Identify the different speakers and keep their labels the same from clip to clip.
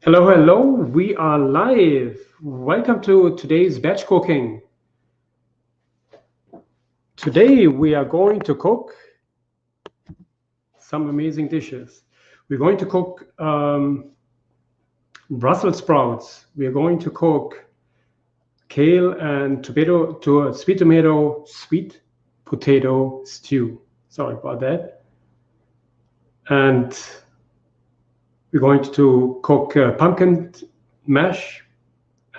Speaker 1: Hello, hello. We are live. Welcome to today's batch cooking. Today we are going to cook some amazing dishes. We're going to cook Brussels sprouts. We are going to cook kale and sweet potato stew. Sorry about that. And we're going to cook pumpkin mash,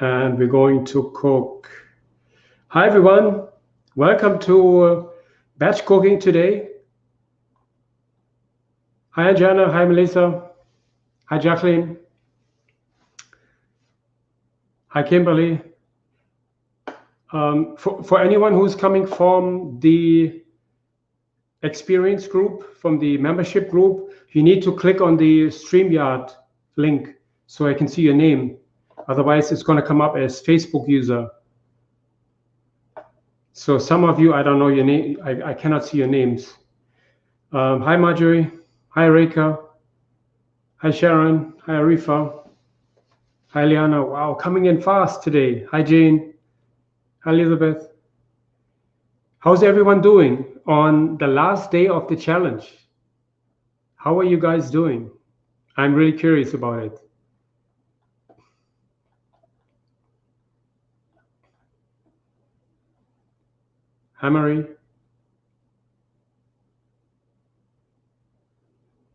Speaker 1: and we're going to cook. Hi everyone. Welcome to batch cooking today. Hi Jana, hi Melissa, hi Jacqueline, hi Kimberly. For anyone who's coming from the experience group, from the membership group, you need to click on the StreamYard link so I can see your name. Otherwise, it's going to come up as Facebook user. So some of you, I don't know your name. I cannot see your names. Hi Marjorie, hi Reka, hi Sharon, hi Arifa, hi Liana. Wow, coming in fast today. Hi Jane, hi Elizabeth. How's everyone doing on the last day of the challenge? How are you guys doing? I'm really curious about it. Hi Marie.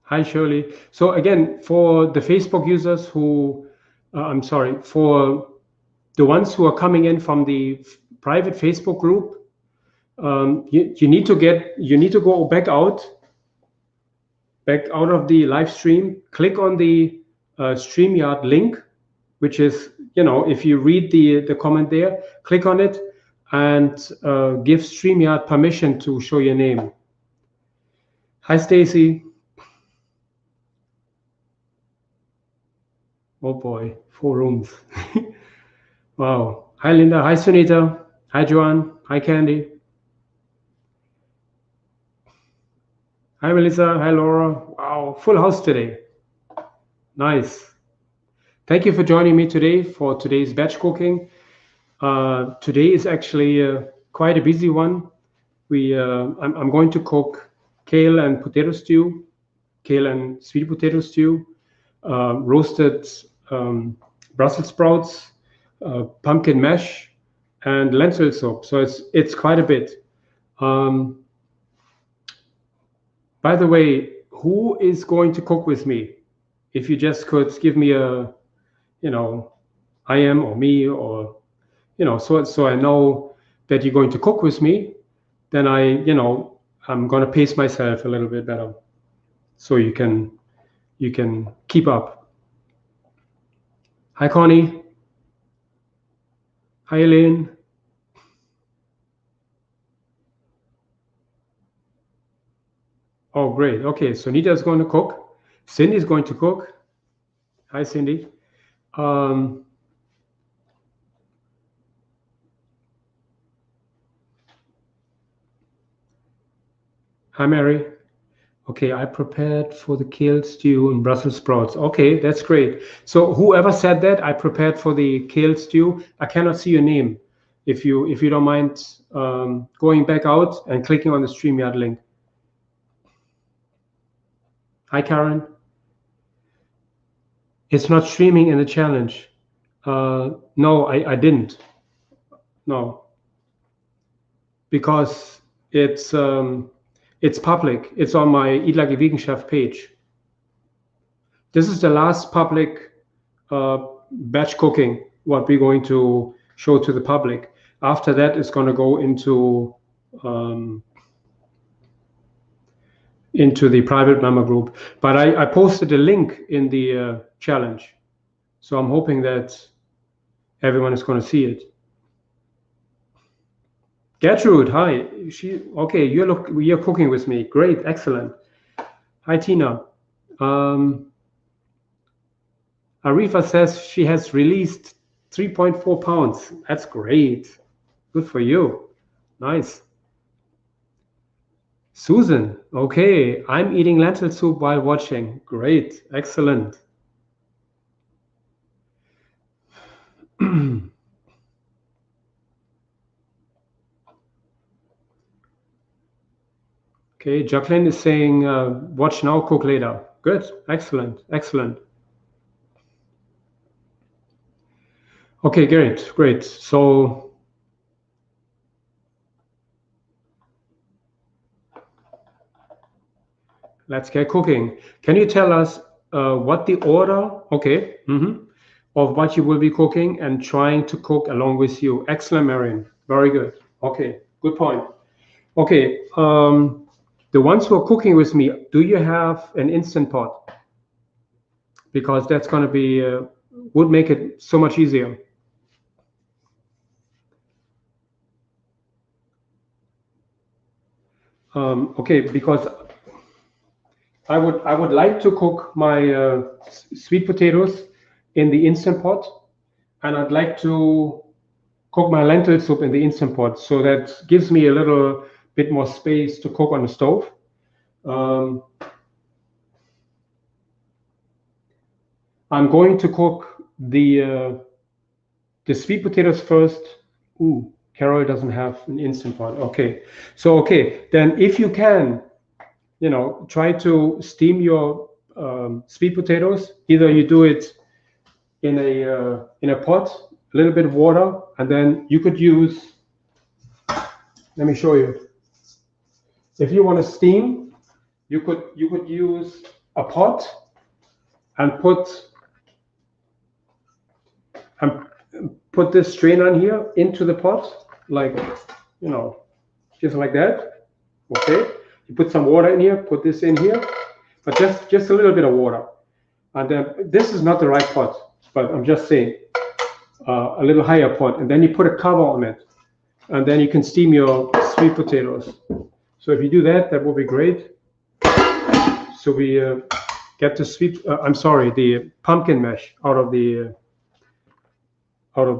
Speaker 1: Hi Shirley. So again, for the Facebook users who, I'm sorry, for the ones who are coming in from the private Facebook group, you need to go back out of the live stream, click on the StreamYard link, which is, if you read the comment there, click on it and give StreamYard permission to show your name. Hi, Stacy. Oh boy, 4 rooms. Wow. Hi, Linda. Hi, Sunita. Hi, Joanne. Hi, Candy. Hi, Melissa. Hi, Laura. Wow, full house today. Nice. Thank you for joining me today for today's batch cooking. Today is actually quite a busy one. I'm going to cook kale and potato stew, kale and sweet potato stew, roasted Brussels sprouts, pumpkin mash, and lentil soup. So it's quite a bit. Um, by the way, who is going to cook with me? If you just could give me a, I am or me or so I know that you're going to cook with me, then I'm going to pace myself a little bit better, so you can keep up. Hi Connie. Hi Elaine. Oh great. Okay, so Nita's going to cook. Cindy's going to cook. Hi Cindy. Um, Hi Mary. Okay, I prepared for the kale stew and Brussels sprouts. Okay, that's great. So whoever said that, I prepared for the kale stew. I cannot see your name. If you don't mind going back out and clicking on the StreamYard link. Hi Karen. It's not streaming in the challenge. No, I didn't. No, because it's public. It's on my Eat Like a Vegan Chef page. This is the last public batch cooking, what we're going to show to the public. After that, it's going to go um, into the private member group. But I posted a link in the challenge, so I'm hoping that everyone is going to see it. Gertrude, hi. Okay? You're cooking with me. Great, excellent. Hi, Tina. Um, Arifa says she has released 3.4 pounds. That's great. Good for you. Nice. Susan, okay. I'm eating lentil soup while watching. Great. Excellent. Okay, Jacqueline is saying, watch now, cook later. Good, excellent, excellent. Okay, great, great. So let's get cooking. Can you tell us what the order, okay, of what you will be cooking and trying to cook along with you? Excellent, Marion. Very good. Okay, good point. Okay, the ones who are cooking with me, do you have an instant pot? Because that's going to be would make it so much easier. Okay, because I would like to cook my sweet potatoes in the instant pot, and I'd like to cook my lentil soup in the instant pot. So that gives me a little bit more space to cook on the stove. Um, I'm going to cook the sweet potatoes first. Ooh, Carol doesn't have an instant pot. Okay, so okay, then if you can, try to steam your sweet potatoes. Either you do it in a pot, a little bit of water, and then you could use. Let me show you. If you want to steam, you could use a pot and and put this strain on here into the pot, like just like that. Okay. You put some water in here. Put this in here, but just a little bit of water. And then this is not the right pot, but I'm just saying a little higher pot. And then you put a cover on it, and then you can steam your sweet potatoes. So if you do that, that will be great. So we get the pumpkin mash out of the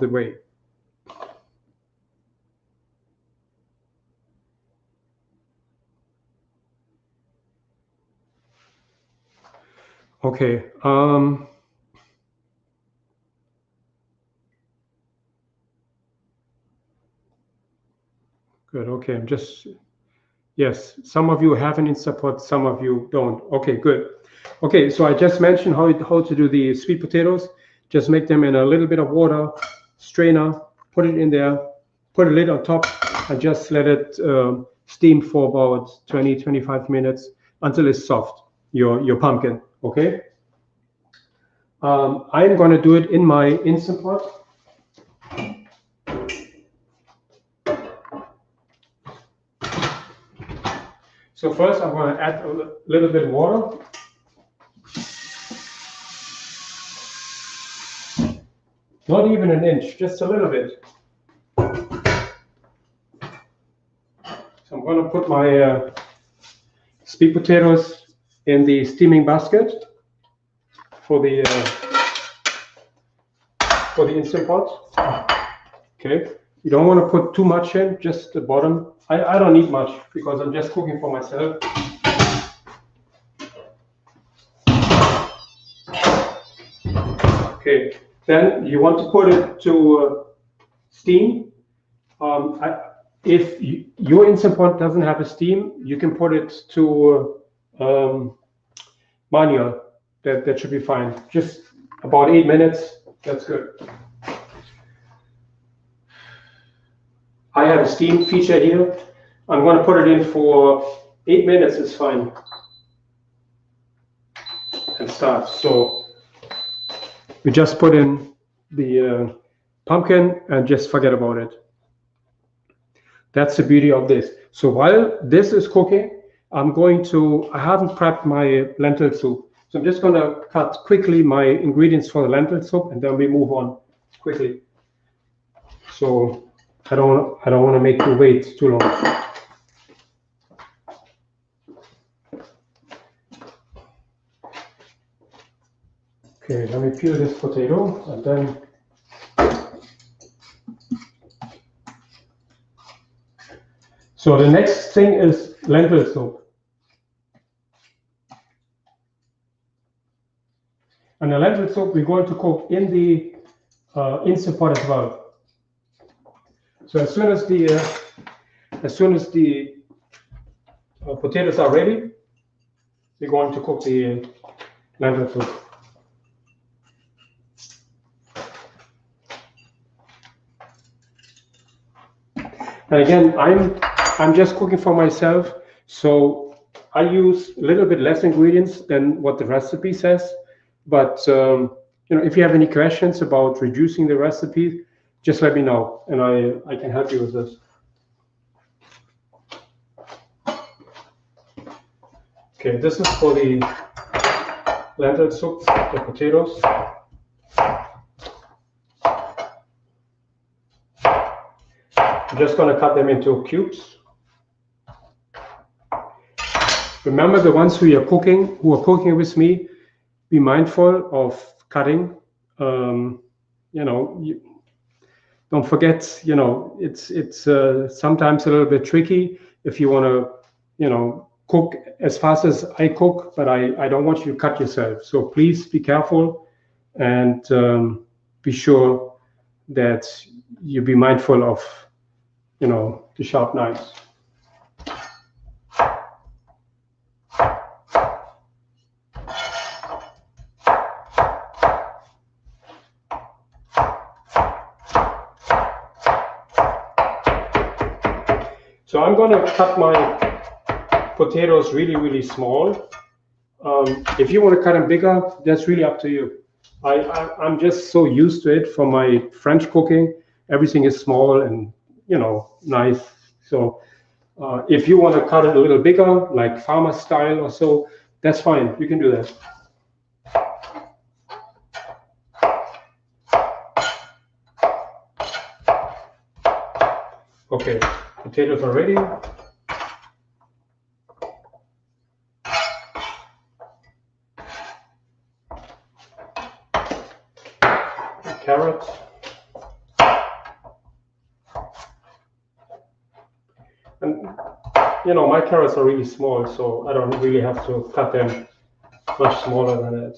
Speaker 1: way. Okay. Good. Okay. Yes, some of you have an Instant Pot, some of you don't. Okay, good. Okay, so I just mentioned how to do the sweet potatoes. Just make them in a little bit of water, strainer, put it in there, put a lid on top, and just let it steam for about 20-25 minutes until it's soft, your pumpkin, okay? I'm going to do it in my Instant Pot. So first I'm going to add a little bit of water. Not even an inch, just a little bit. So I'm going to put my sweet potatoes in the steaming basket for the Instant Pot. Okay, you don't want to put too much in, just the bottom. I don't need much because I'm just cooking for myself. Okay, then you want to put it to steam. If your Instant Pot doesn't have a steam, you can put it to manual. That should be fine. Just about 8 minutes. That's good. I have a steam feature here. I'm going to put it in for 8 minutes. It's fine. And start. So we just put in the pumpkin and just forget about it. That's the beauty of this. So while this is cooking, I haven't prepped my lentil soup. So I'm just going to cut quickly my ingredients for the lentil soup, and then we move on quickly. So I don't want to make you wait too long. Okay, let me peel this potato, and then so the next thing is lentil soup. And the lentil soup we're going to cook in the Instant Pot as well. So as soon as the potatoes are ready, we're going to cook the lentil soup. And again, I'm just cooking for myself, so I use a little bit less ingredients than what the recipe says. But if you have any questions about reducing the recipe, just let me know, and I can help you with this. Okay, this is for the lentil soup, the potatoes. I'm just going to cut them into cubes. Remember, the ones who are cooking with me, be mindful of cutting. Don't forget, it's sometimes a little bit tricky if you want to, cook as fast as I cook, but I don't want you to cut yourself. So please be careful and be sure that you be mindful of, the sharp knives. So I'm going to cut my potatoes really, really small. If you want to cut them bigger, that's really up to you. I'm just so used to it from my French cooking. Everything is small and, nice. So if you want to cut it a little bigger, like farmer style or so, that's fine. You can do that. Okay, potatoes are ready. Carrots. And my carrots are really small, so I don't really have to cut them much smaller than that.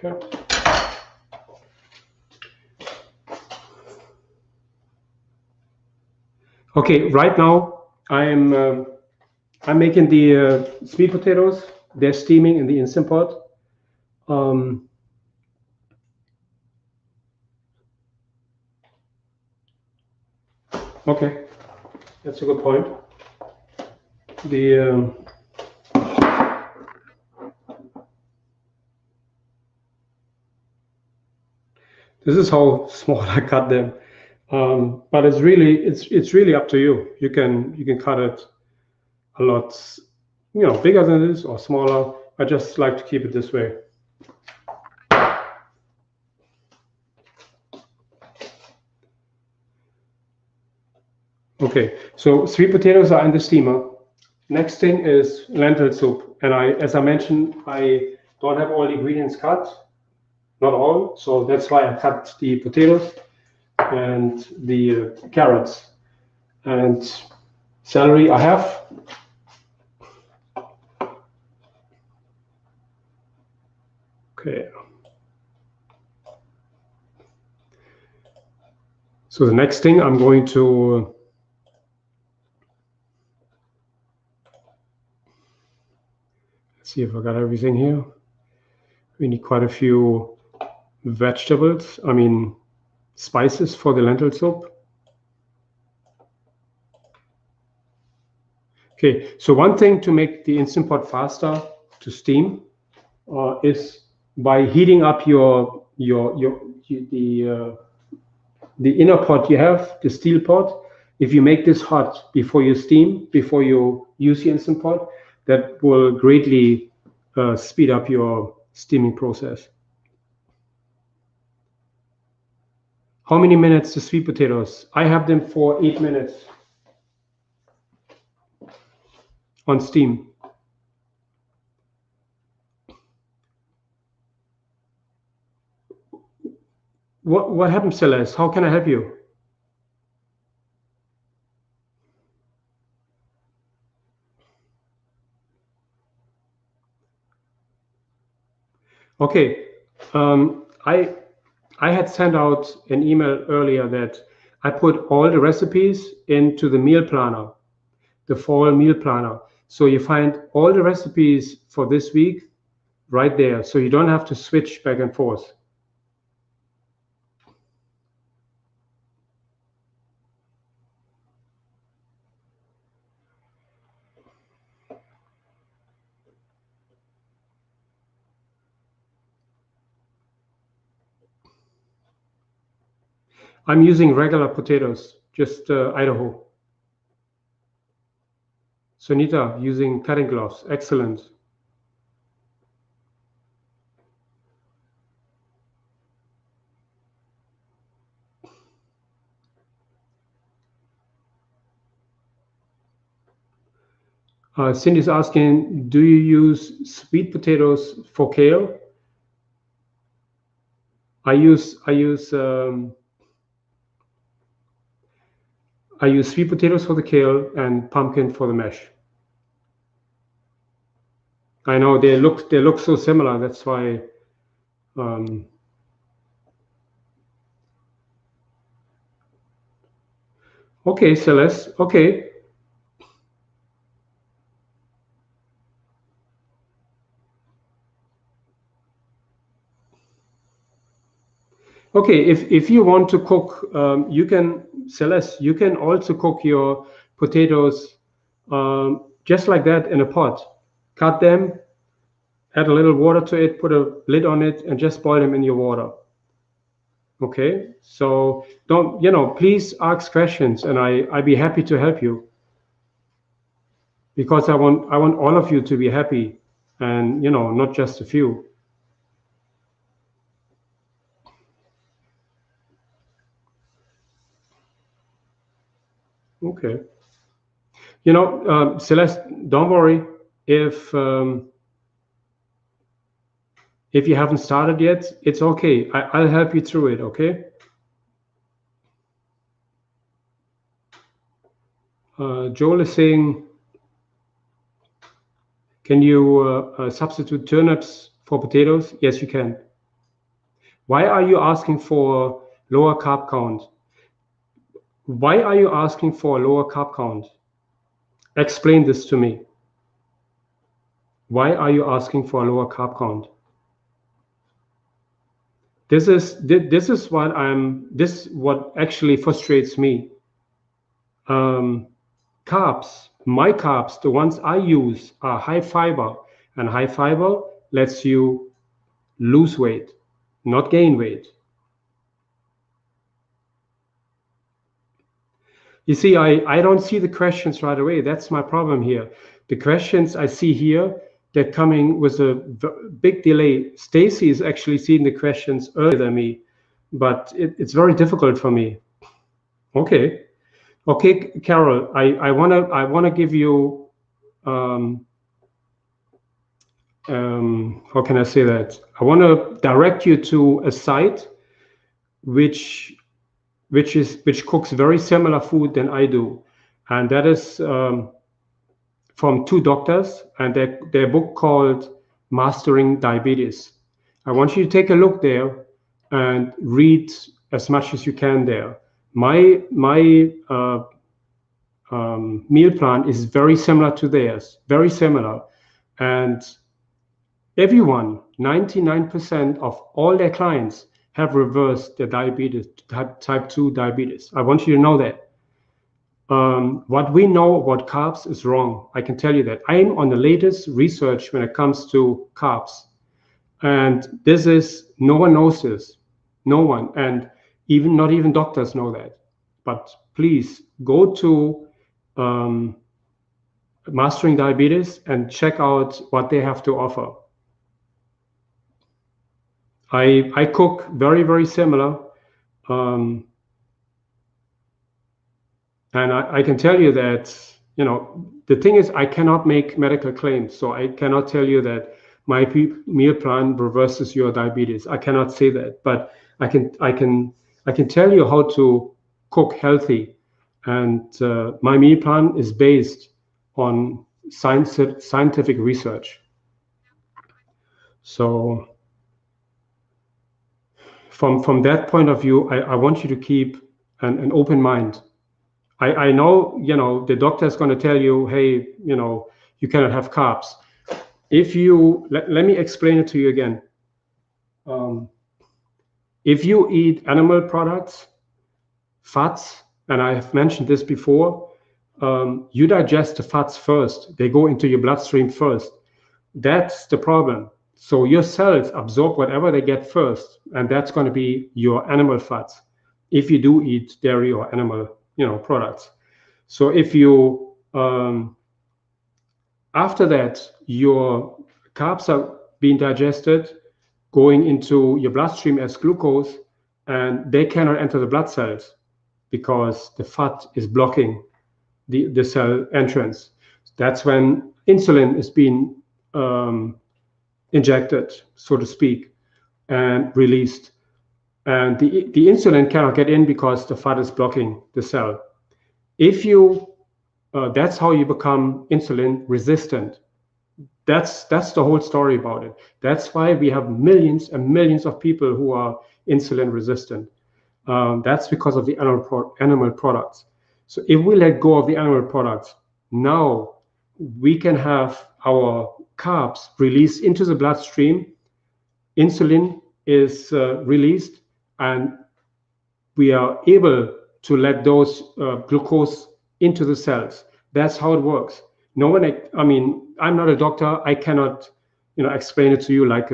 Speaker 1: Okay. Okay, right now I'm making the sweet potatoes. They're steaming in the Instant Pot. Okay, that's a good point. This is how small I cut them, but it's really up to you. You can cut it a lot, bigger than this or smaller. I just like to keep it this way. Okay, so sweet potatoes are in the steamer. Next thing is lentil soup, and as I mentioned, I don't have all the ingredients cut, not all, so that's why I cut the potatoes and the carrots and celery. I have. Okay. So the next thing I'm going to see if I got everything here. We need quite a few vegetables, spices for the lentil soup. Okay, so one thing to make the Instant Pot faster to steam is by heating up the inner pot you have, the steel pot. If you make this hot before you steam, before you use the Instant Pot, that will greatly speed up your steaming process. How many minutes the sweet potatoes? I have them for 8 minutes on steam. What happened, Celeste? How can I help you? Okay. I had sent out an email earlier that I put all the recipes into the meal planner, the fall meal planner. So you find all the recipes for this week right there. So you don't have to switch back and forth. I'm using regular potatoes, just Idaho. Sunita using cutting gloves. Excellent. Cindy's asking, do you use sweet potatoes for kale? I I use sweet potatoes for the kale and pumpkin for the mash. I know they look so similar. That's why. Um, okay, Celeste. Okay, okay. If you want to cook, you can, Celeste. You can also cook your potatoes just like that in a pot. Cut them, add a little water to it, put a lid on it, and just boil them in your water. Okay, so don't, please ask questions, and I'd be happy to help you because I want all of you to be happy, and not just a few. Okay, Celeste, don't worry if you haven't started yet. It's okay. I'll help you through it. Okay. Joel is saying, can you substitute turnips for potatoes? Yes, you can. Why are you asking for lower carb count? Why are you asking for a lower carb count? Explain this to me. Why are you asking for a lower carb count? This is what actually frustrates me. Um, my carbs, the ones I use are high fiber, and high fiber lets you lose weight, not gain weight. You see, I don't see the questions right away. That's my problem here. The questions I see here, they're coming with a big delay. Stacy is actually seeing the questions earlier than me, but it's very difficult for me. Okay, okay, Carol, I wanna give you um, how can I say that? I want to direct you to a site which which cooks very similar food than I do, and that is from two doctors, and their book called Mastering Diabetes. I want you to take a look there and read as much as you can there. My meal plan is very similar to theirs, very similar, and everyone, 99% of all their clients have reversed their diabetes, type 2 diabetes. I want you to know that. What we know about carbs is wrong. I can tell you that. I'm on the latest research when it comes to carbs. And this is, no one knows this. No one. And even not even doctors know that. But please go to Mastering Diabetes and check out what they have to offer. I cook very, very similar. Um, and I can tell you that, the thing is, I cannot make medical claims. So I cannot tell you that my meal plan reverses your diabetes. I cannot say that, but I can tell you how to cook healthy. And my meal plan is based on scientific research. So from that point of view, I want you to keep an open mind. I know, the doctor is going to tell you, hey, you cannot have carbs. If you let me explain it to you again. If you eat animal products, fats, and I have mentioned this before, you digest the fats first. They go into your bloodstream first. That's the problem. So your cells absorb whatever they get first, and that's going to be your animal fats if you do eat dairy or animal, products. So if you after that, your carbs are being digested, going into your bloodstream as glucose, and they cannot enter the blood cells because the fat is blocking the cell entrance. That's when insulin is being injected, so to speak, and released. And the insulin cannot get in because the fat is blocking the cell. If you, that's how you become insulin resistant. That's the whole story about it. That's why we have millions and millions of people who are insulin resistant. That's because of the animal products. So if we let go of the animal products, now we can have our carbs released into the bloodstream. Insulin is released, and we are able to let those glucose into the cells. That's how it works. No one, I mean, I'm not a doctor. I cannot, explain it to you like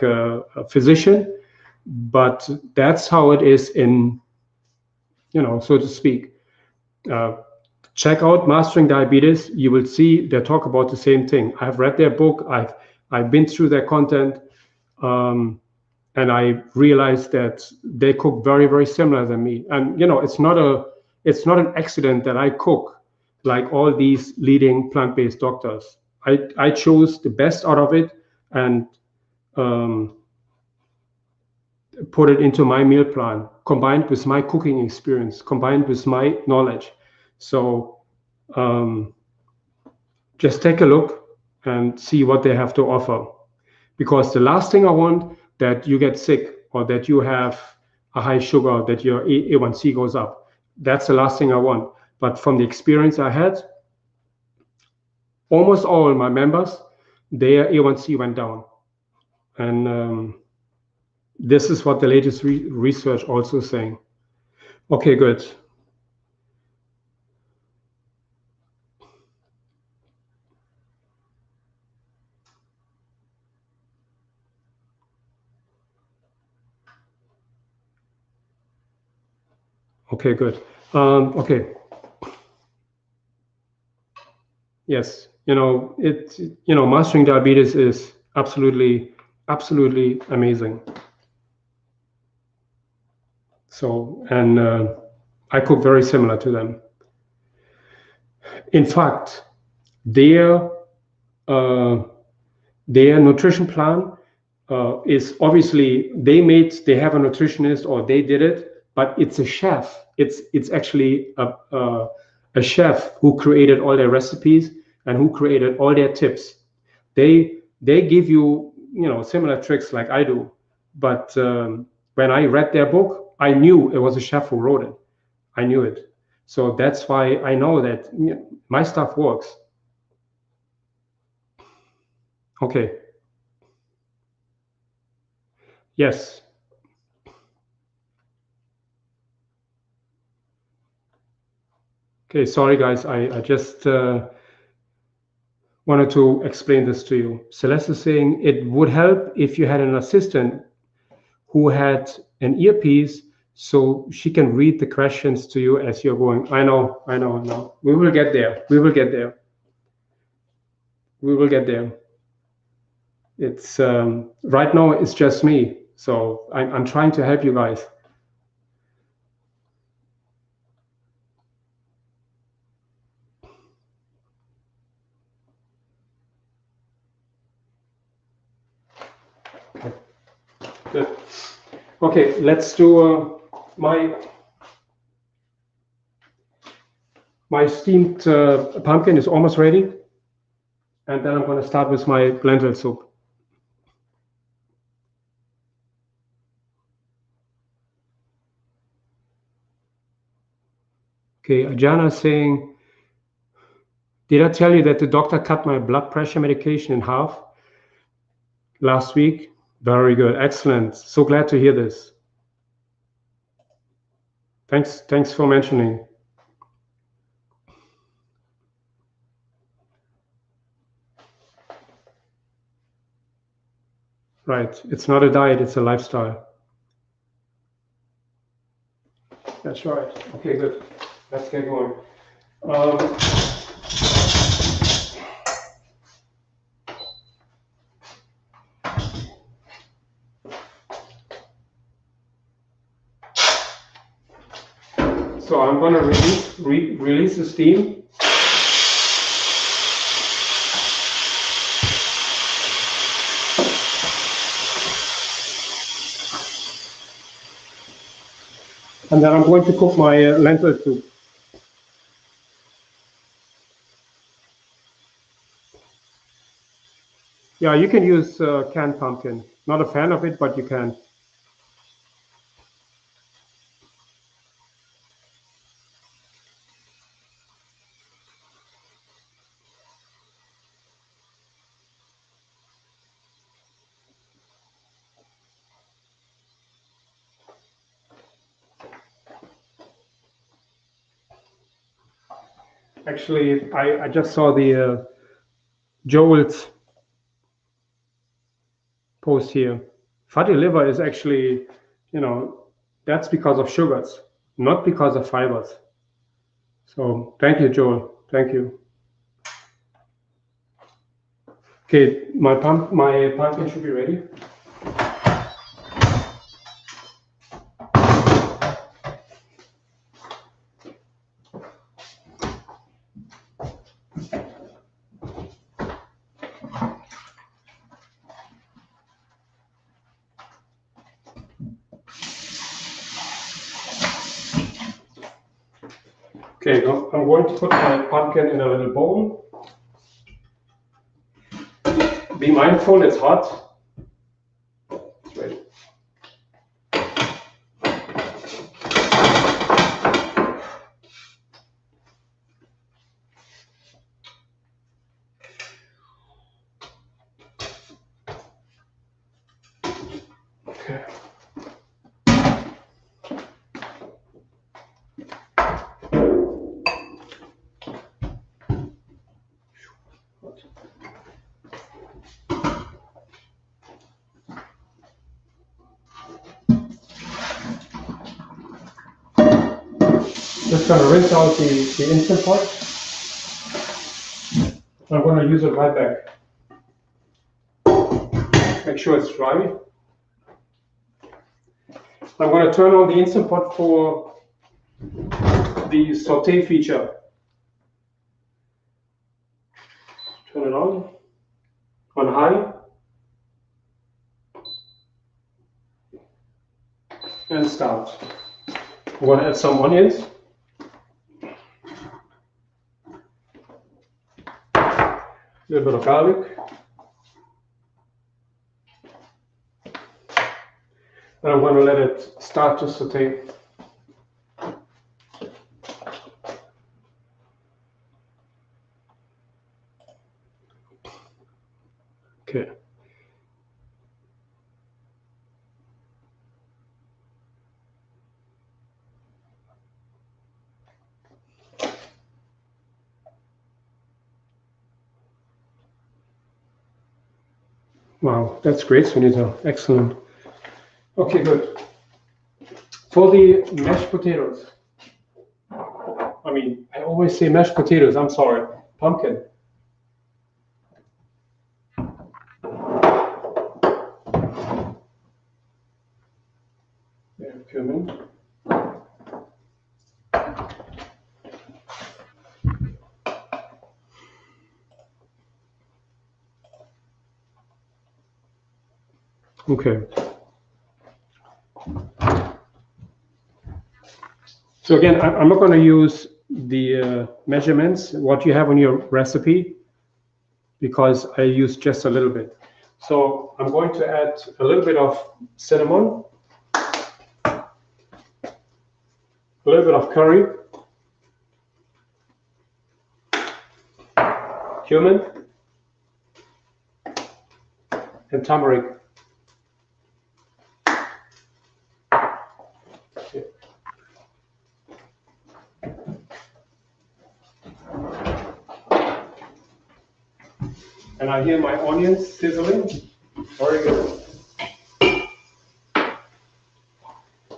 Speaker 1: a physician, but that's how it is in, so to speak. Check out Mastering Diabetes. You will see they talk about the same thing. I've read their book. I've been through their content, and I realized that they cook very, very similar than me. And it's not an accident that I cook like all these leading plant-based doctors. I chose the best out of it and put it into my meal plan, combined with my cooking experience, combined with my knowledge. So just take a look and see what they have to offer. Because the last thing I want that you get sick or that you have a high sugar, that your A1C goes up. That's the last thing I want. But from the experience I had, almost all my members, their A1C went down. And this is what the latest research also is saying. Okay, good. Okay, good. Okay. Yes, Mastering Diabetes is absolutely, absolutely amazing. So, and I cook very similar to them. In fact, their nutrition plan is obviously they have a nutritionist or they did it, but it's a chef. It's actually a chef who created all their recipes and who created all their tips. They give you similar tricks like I do, but when I read their book, I knew it was a chef who wrote it. I knew it, so that's why I know that my stuff works. Okay. Yes. Okay. Sorry, guys. I just wanted to explain this to you. Celeste is saying it would help if you had an assistant who had an earpiece so she can read the questions to you as you're going. I know. We will get there. We will get there. We will get there. It's right now it's just me. So I'm trying to help you guys. Okay. Good. Okay, let's do my steamed pumpkin is almost ready, and then I'm going to start with my lentil soup. Okay, Ajana is saying, did I tell you that the doctor cut my blood pressure medication in half last week? Very good, excellent. So glad to hear this. Thanks for mentioning. Right, it's not a diet, it's a lifestyle. That's right. Okay, good. Let's get going. So I'm going to release the steam. And then I'm going to cook my lentil soup. Yeah, you can use canned pumpkin. Not a fan of it, but you can. Actually, I just saw the Joel's post here. Fatty liver is actually, that's because of sugars, not because of fibers. So thank you, Joel. Thank you. Okay, my pumpkin should be ready. Okay, I'm going to put my pumpkin in a little bowl. Be mindful, it's hot. It's ready. Okay. Just going to rinse out the Instant Pot. I'm going to use it right back. Make sure it's dry. I'm going to turn on the Instant Pot for the saute feature. Turn it on high, and start. I'm going to add some onions. A little bit of garlic. And I'm going to let it start to saute. Okay. Wow, that's great, Sunita. Excellent. Okay, good. For the mashed potatoes, I always say mashed potatoes, I'm sorry, pumpkin. Yeah, cumin. Okay. So again, I'm not going to use the measurements, what you have on your recipe, because I use just a little bit. So I'm going to add a little bit of cinnamon, a little bit of curry, cumin, and turmeric. Okay. And I hear my onions sizzling. Very good.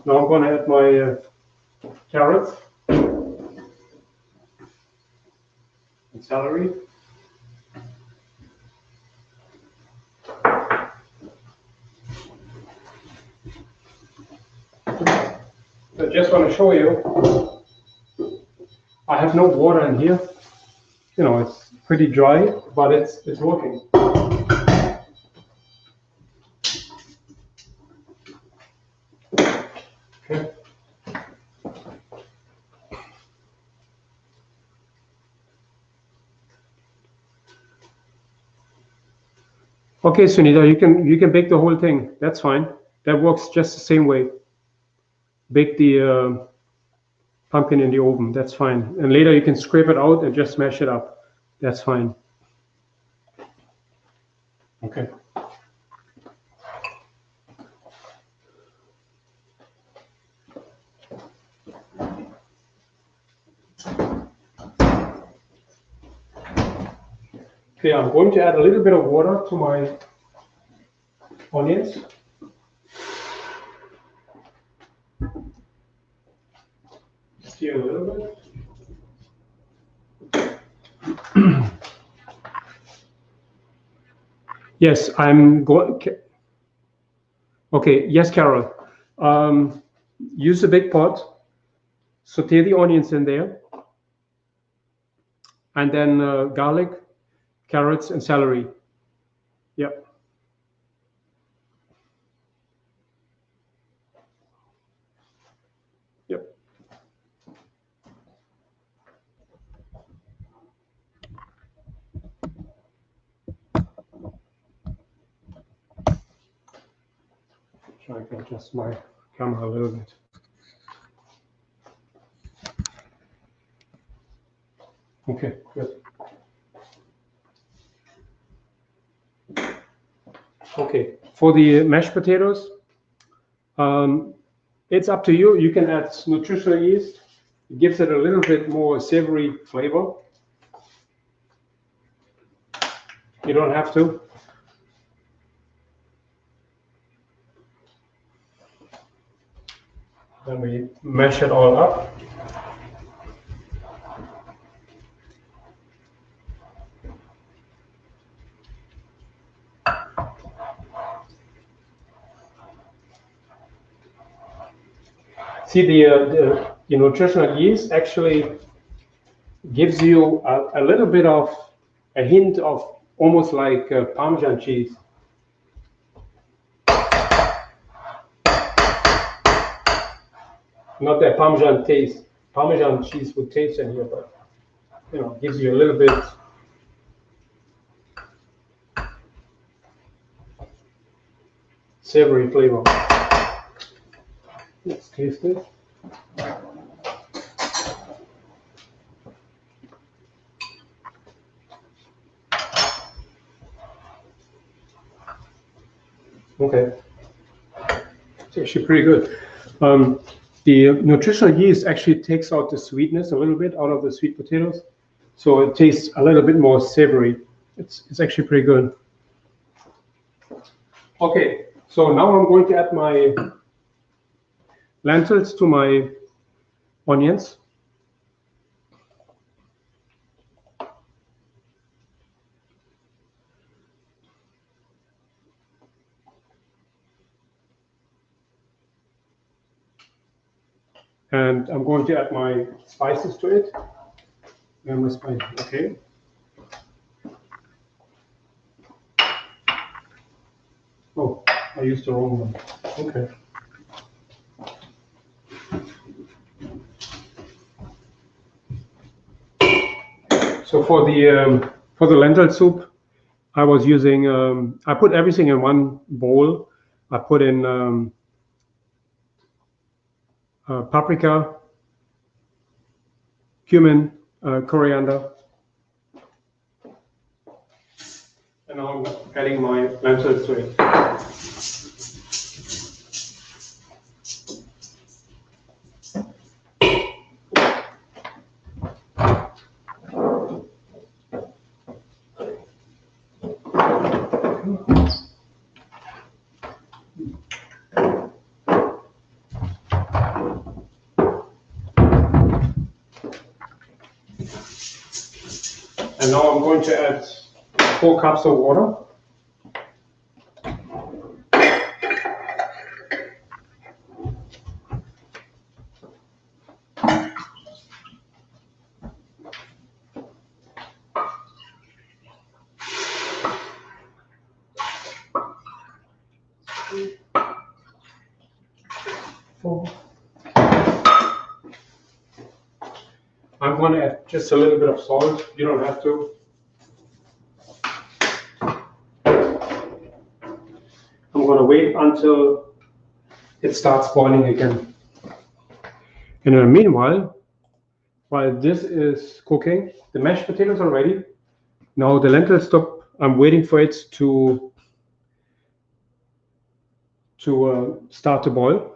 Speaker 1: Now I'm going to add my carrots and celery. I just want to show you, I have no water in here. You know, it's pretty dry, but it's working. Okay. Okay, Sunita, you can bake the whole thing. That's fine. That works just the same way. Bake the pumpkin in the oven. That's fine. And later you can scrape it out and just smash it up. That's fine. Okay. Okay, I'm going to add a little bit of water to my onions. Stir a little bit. Yes, I'm going. Okay, yes, Carol. Use a big pot, saute the onions in there, and then garlic, carrots, and celery. Yep. Yep. Try to adjust my camera a little bit. Okay, good. Okay, for the mashed potatoes, it's up to you. You can add nutritional yeast. It gives it a little bit more savory flavor. You don't have to. Then we mash it all up. See, the nutritional yeast actually gives you a little bit of a hint of almost like Parmesan cheese. Not that Parmesan taste, Parmesan cheese would taste in here, but you know, gives you a little bit savory flavor. Let's taste it. Okay, it's actually pretty good. The nutritional yeast actually takes out the sweetness a little bit out of the sweet potatoes, so it tastes a little bit more savory. It's actually pretty good. Okay, so now I'm going to add my lentils to my onions. And I'm going to add my spices to it. And my spices, okay. Oh, I used the wrong one. Okay. So for the lentil soup, I was using. I put everything in one bowl. I put in paprika, cumin, coriander, And now I'm adding my lentils to it. And now I'm going to add 4 cups of water. I'm going to add just a little bit of salt. You don't have to. I'm going to wait until it starts boiling again. And in the meanwhile, while this is cooking, the mashed potatoes are ready. Now the lentil soup, I'm waiting for it to start to boil.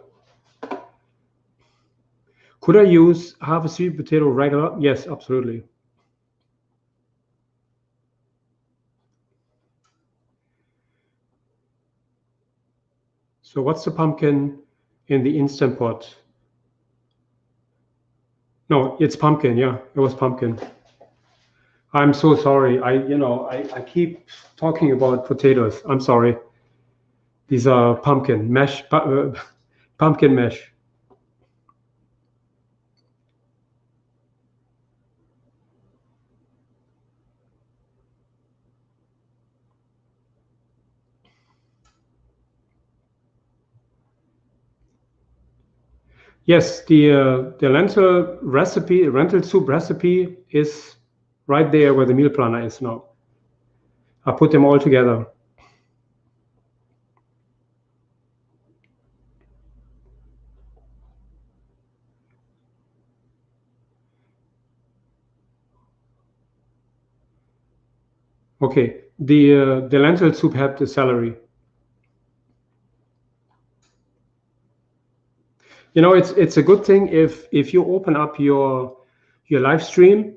Speaker 1: Could I use half a sweet potato regular? Yes, absolutely. So what's the pumpkin in the Instant Pot? No, it's pumpkin. Yeah, it was pumpkin. I'm so sorry. I keep talking about potatoes. I'm sorry. These are pumpkin mash, pumpkin mash. Yes, the lentil soup recipe is right there where the meal planner is now. I put them all together. Okay, the lentil soup had the celery. You know, it's a good thing if you open up your live stream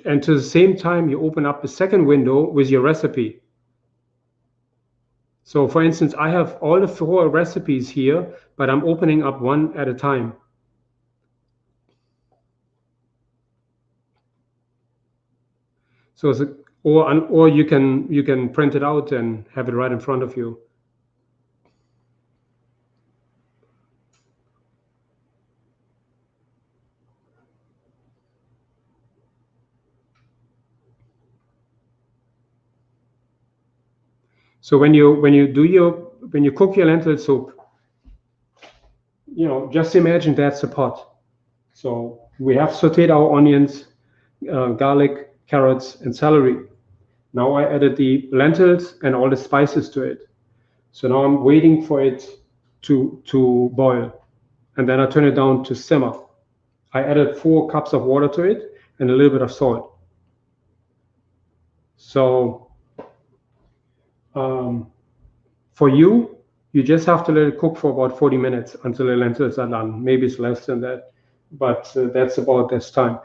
Speaker 1: and to the same time you open up a second window with your recipe. So for instance, I have all the 4 recipes here, but I'm opening up one at a time. So or you can print it out and have it right in front of you. So when you cook your lentil soup, just imagine that's a pot. So we have sautéed our onions, garlic, carrots, and celery. Now I added the lentils and all the spices to it. So now I'm waiting for it to boil, and then I turn it down to simmer. I added 4 cups of water to it and a little bit of salt. So for you just have to let it cook for about 40 minutes until the lentils are done. Maybe it's less than that, but that's about this time.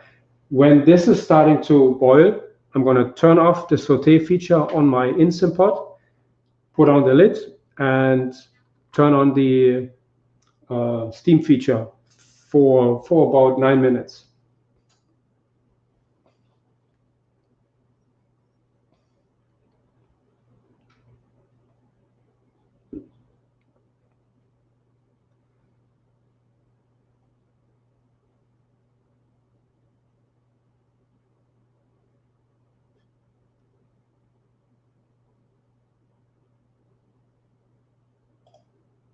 Speaker 1: When this is starting to boil, I'm going to turn off the saute feature on my Instant Pot, put on the lid, and turn on the steam feature for about 9 minutes.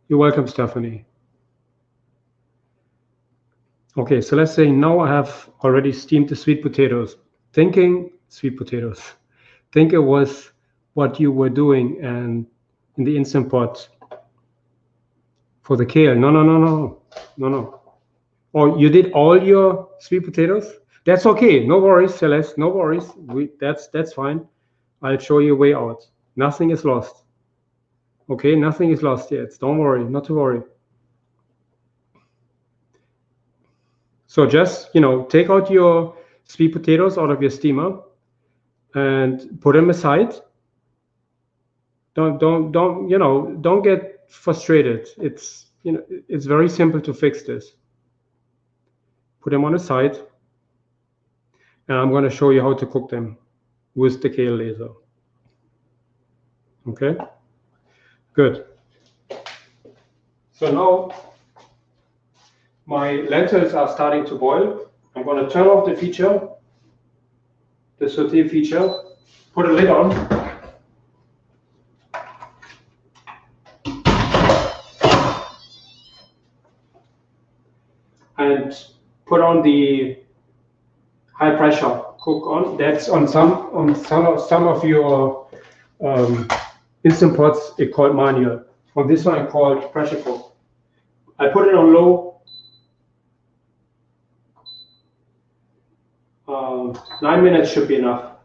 Speaker 1: You're welcome, Stephanie. Okay, so let's say now I have already steamed the sweet potatoes. Thinking sweet potatoes. Think it was what you were doing and in the Instant Pot for the kale. No. Oh, you did all your sweet potatoes? That's okay. No worries, Celeste. No worries. That's fine. I'll show you a way out. Nothing is lost. Okay, nothing is lost yet. Don't worry, not to worry. So just, take out your sweet potatoes out of your steamer and put them aside. Don't get frustrated. It's very simple to fix this. Put them on the side, and I'm going to show you how to cook them with the Kale laser. Okay, good. So now my lentils are starting to boil. I'm going to turn off the saute feature, put a lid on, and put on the high pressure cook on. That's on some of your instant pots. It called manual. On this one, I called pressure cook. I put it on low. 9 minutes should be enough.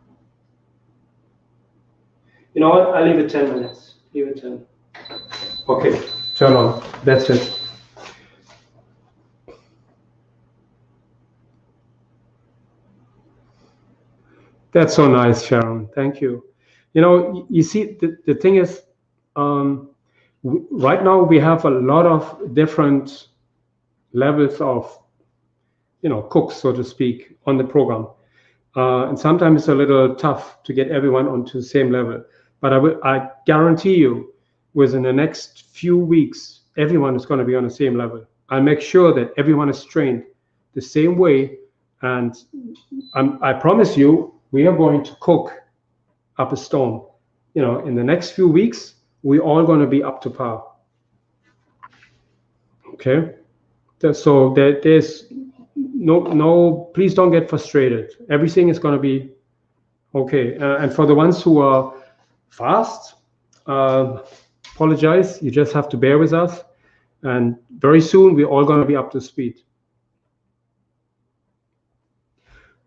Speaker 1: You know what? I'll leave it 10 minutes. Leave it 10. Okay, turn on. That's it. That's so nice, Sharon. Thank you. You see, the thing is, right now we have a lot of different levels of, cooks, so to speak, on the program. And sometimes it's a little tough to get everyone onto the same level. But I guarantee you, within the next few weeks, everyone is going to be on the same level. I'll make sure that everyone is trained the same way. And I promise you, we are going to cook up a storm. In the next few weeks, we're all going to be up to par. Okay? So there's no, please don't get frustrated. Everything is going to be okay. And for the ones who are fast, apologize. You just have to bear with us. And very soon, we're all going to be up to speed.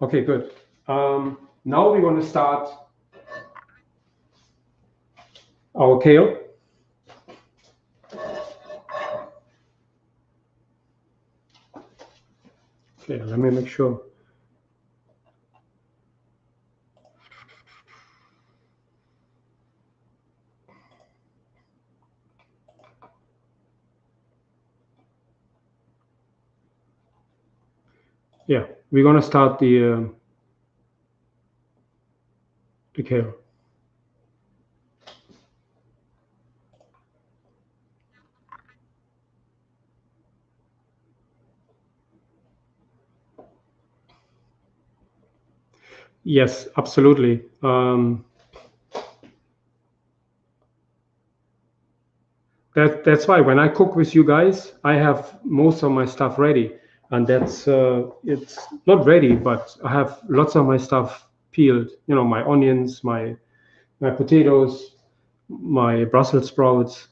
Speaker 1: Okay, good. Now we're going to start our kale. Okay, let me make sure. Yeah, we're going to start the kale. Yes, absolutely. That's why when I cook with you guys, I have most of my stuff ready, and that's it's not ready, but I have lots of my stuff peeled. My onions, my potatoes, my Brussels sprouts.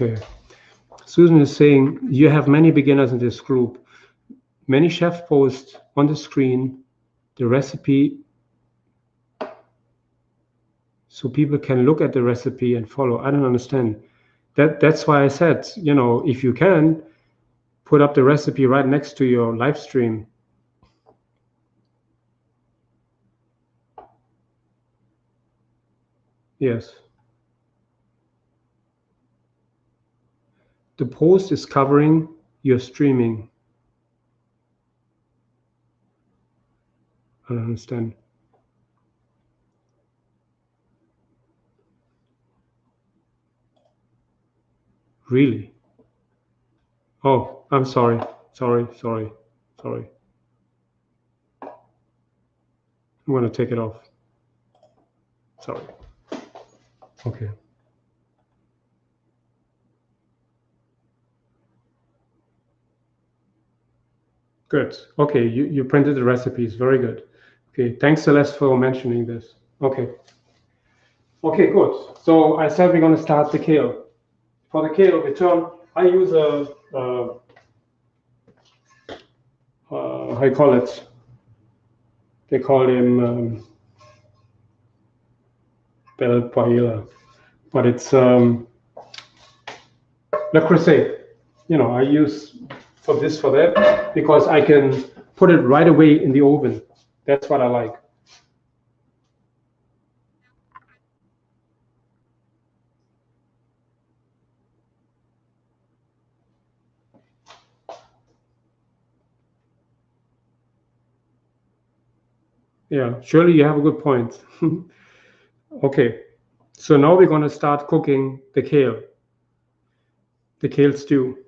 Speaker 1: Okay. Susan is saying you have many beginners in this group. Many chefs post on the screen the recipe so people can look at the recipe and follow. I don't understand. That's why I said, if you can, put up the recipe right next to your live stream. Yes. The post is covering your streaming. I don't understand. Really? Oh, I'm sorry. Sorry. I'm going to take it off. Sorry. Okay. Good. Okay, you printed the recipes. Very good. Okay, thanks Celeste for mentioning this. Okay. Okay, good. So I said we're going to start the kale. For the kale return, I use how you call it? They call him bell paella, but it's Le Creuset. I use for this for that because I can put it right away in the oven. That's what I like. Yeah, surely you have a good point. Okay, so now we're going to start cooking the kale stew.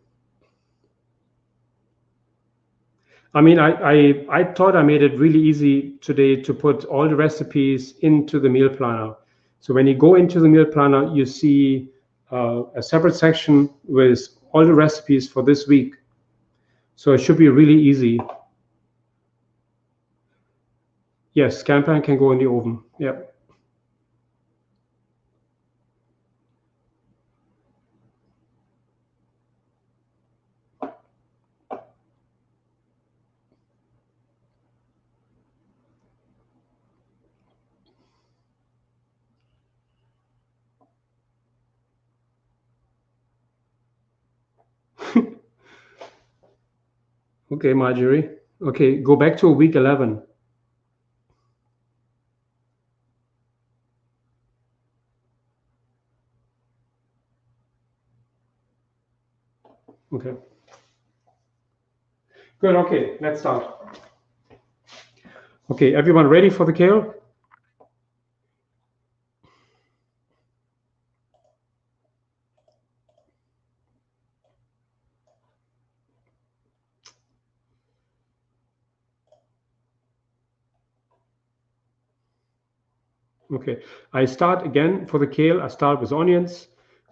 Speaker 1: I mean, I thought I made it really easy today to put all the recipes into the meal planner. So when you go into the meal planner, you see a separate section with all the recipes for this week. So it should be really easy. Yes, scampi can go in the oven. Yeah. Okay, Marjorie. Okay, go back to week 11. Okay. Good. Okay, let's start. Okay, everyone ready for the kale? Okay. I start again for the kale. I start with onions,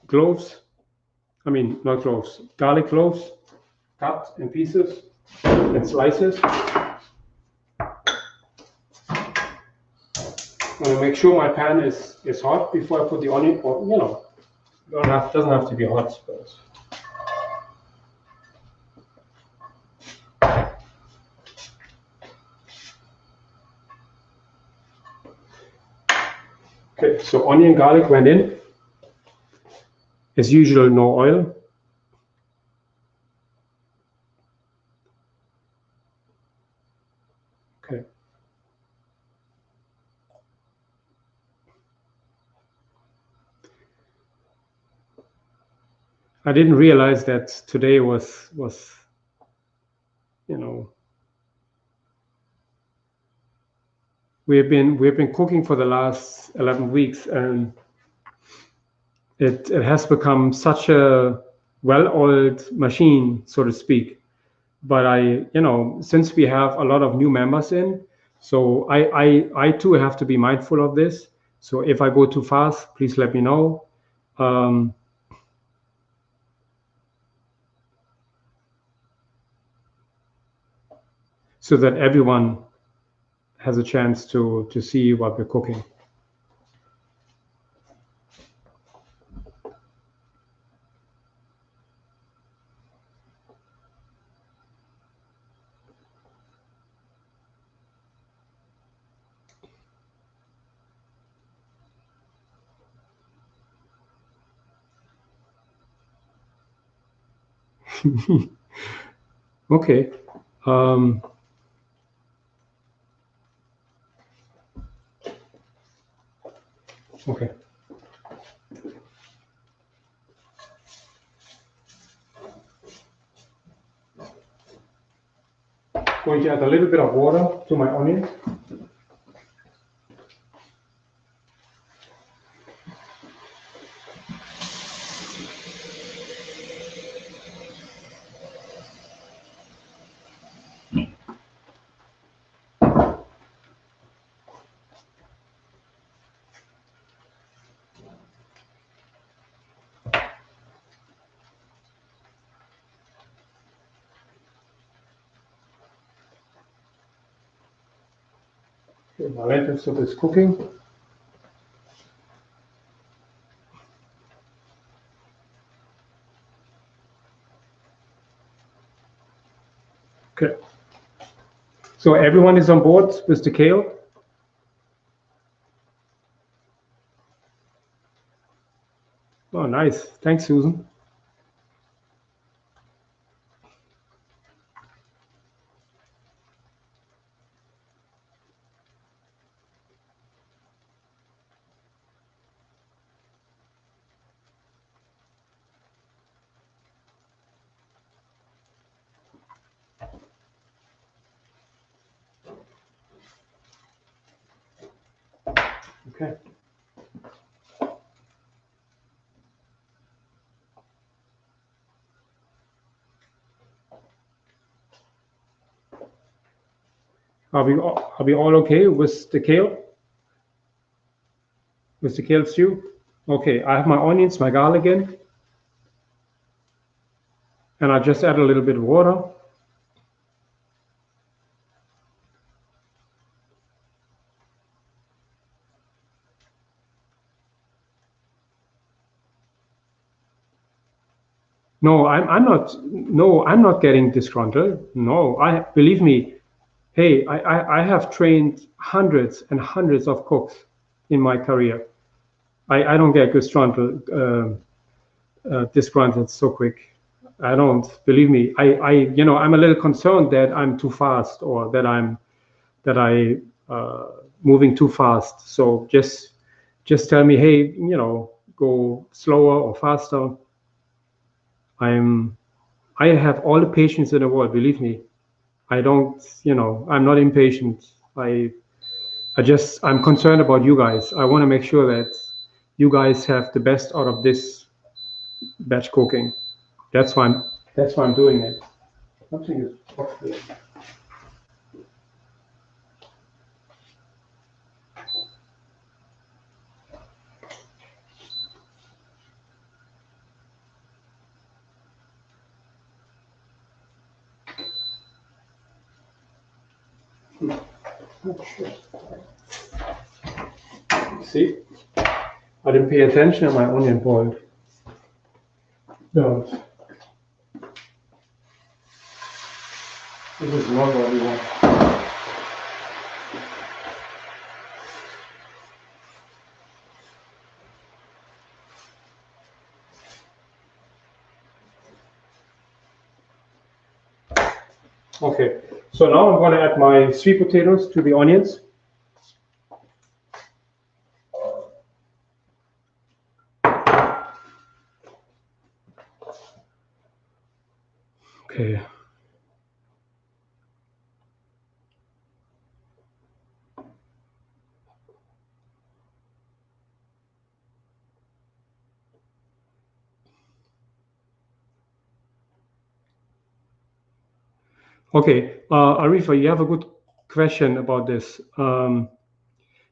Speaker 1: cloves. I mean, not cloves, garlic cloves, cut in pieces and slices. I'm gonna make sure my pan is hot before I put the onion. Or doesn't have to be hot. But okay, so onion, garlic went in. As usual, no oil. Okay. I didn't realize that today was you know we've been cooking for the last 11 weeks, and it has become such a well-oiled machine, so to speak. But since we have a lot of new members in, so I too have to be mindful of this. So if I go too fast, please let me know. Um, so that everyone has a chance to see what we're cooking. Okay. Um, okay. Going to add a little bit of water to my onions. Okay, my lentil soup is cooking. So everyone is on board with the kale? Oh, nice. Thanks, Susan. Okay. Are we all okay with the kale? With the kale stew? Okay, I have my onions, my garlic in, and I just add a little bit of water. No, I'm not. No, I'm not getting disgruntled. No, I believe me. Hey, I have trained hundreds and hundreds of cooks in my career. I don't get disgruntled so quick. I don't believe me. I'm a little concerned that I'm too fast or that I moving too fast. So just tell me, hey, go slower or faster. I have all the patience in the world. Believe me. I don't, I'm not impatient. I'm concerned about you guys. I want to make sure that you guys have the best out of this batch cooking. That's why I'm doing it. Something is off there. See, I didn't pay attention and my onion boiled. No, this is not what we want. Okay, so now I'm going to add my sweet potatoes to the onions. Okay. Okay, Arifa, you have a good question about this.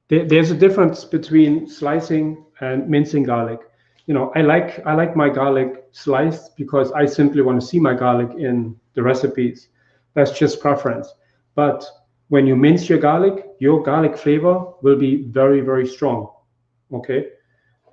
Speaker 1: There's a difference between slicing and mincing garlic. I like my garlic sliced because I simply want to see my garlic in the recipes. That's just preference. But when you mince your garlic flavor will be very, very strong. Okay.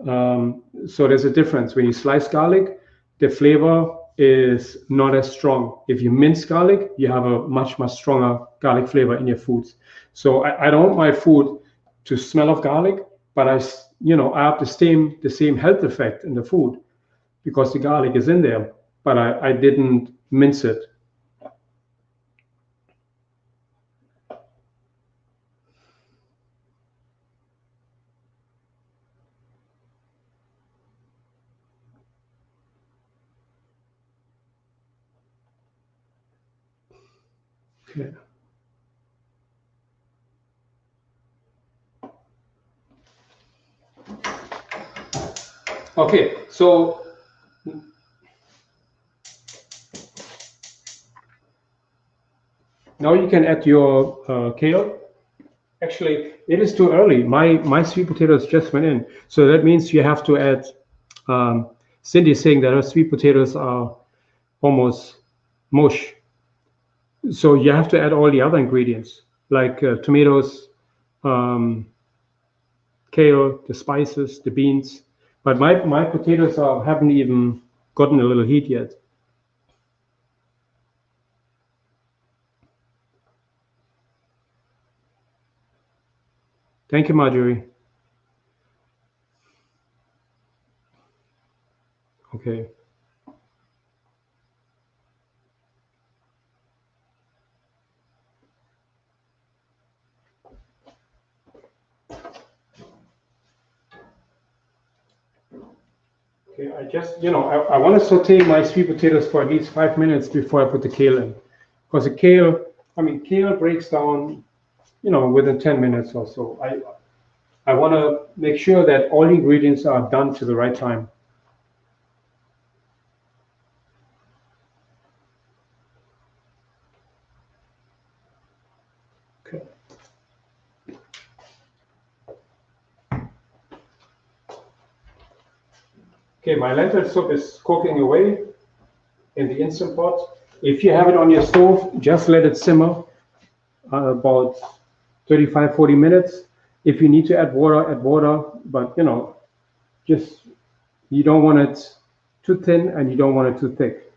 Speaker 1: So there's a difference. When you slice garlic, the flavor is not as strong. If you mince garlic, you have a much, much stronger garlic flavor in your foods. So I don't want my food to smell of garlic, but I have the same health effect in the food because the garlic is in there, but I didn't mince it. Okay. Okay, so now you can add your kale. Actually, it is too early. My sweet potatoes just went in, so that means you have to add. Cindy's saying that her sweet potatoes are almost mush, so you have to add all the other ingredients like tomatoes, um, kale, the spices, the beans. But my potatoes haven't even gotten a little heat yet. Thank you, Marjorie. Okay. Okay, I just, I want to saute my sweet potatoes for at least 5 minutes before I put the kale in. Because the kale, kale breaks down, within 10 minutes or so. I want to make sure that all the ingredients are done to the right time. Okay. Okay, my lentil soup is cooking away in the Instant Pot. If you have it on your stove, just let it simmer about 35, 40 minutes. If you need to add water, but just you don't want it too thin and you don't want it too thick.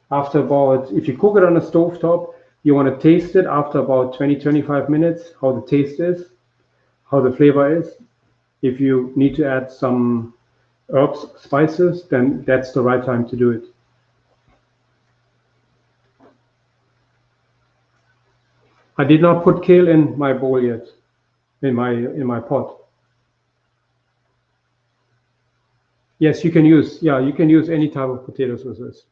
Speaker 1: After about, if you cook it on a stove top, you want to taste it after about 20, 25 minutes, how the taste is, how the flavor is. If you need to add some herbs, spices, then that's the right time to do it. I did not put kale in my bowl yet, in my pot. Yes, you can use any type of potatoes with this.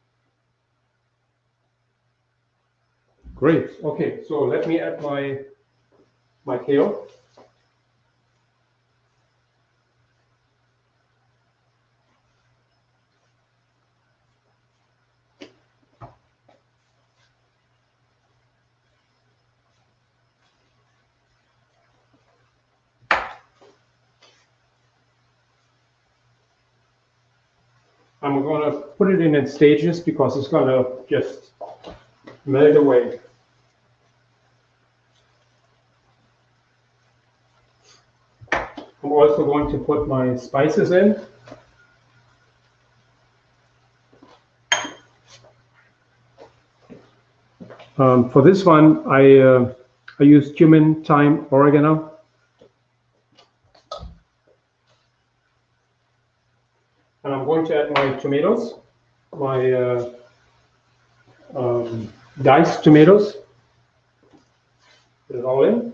Speaker 1: Great. Okay, so let me add my kale. I'm going to put it in stages because it's going to just melt away. I'm also going to put my spices in. For this one, I use cumin, thyme, oregano. And I'm going to add my tomatoes, my diced tomatoes. Put it all in.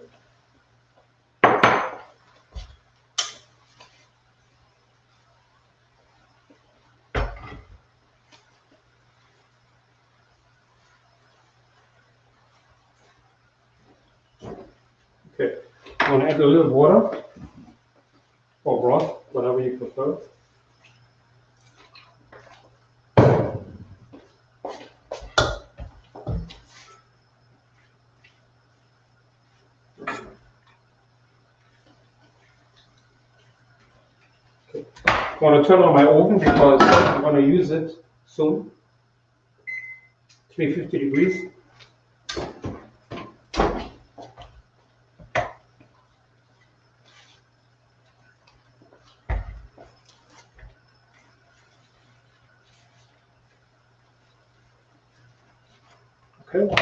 Speaker 1: Okay, I'm going to add a little water or broth, whatever you prefer. Okay. I'm going to turn on my oven because I'm going to use it soon. 350 degrees. Okay.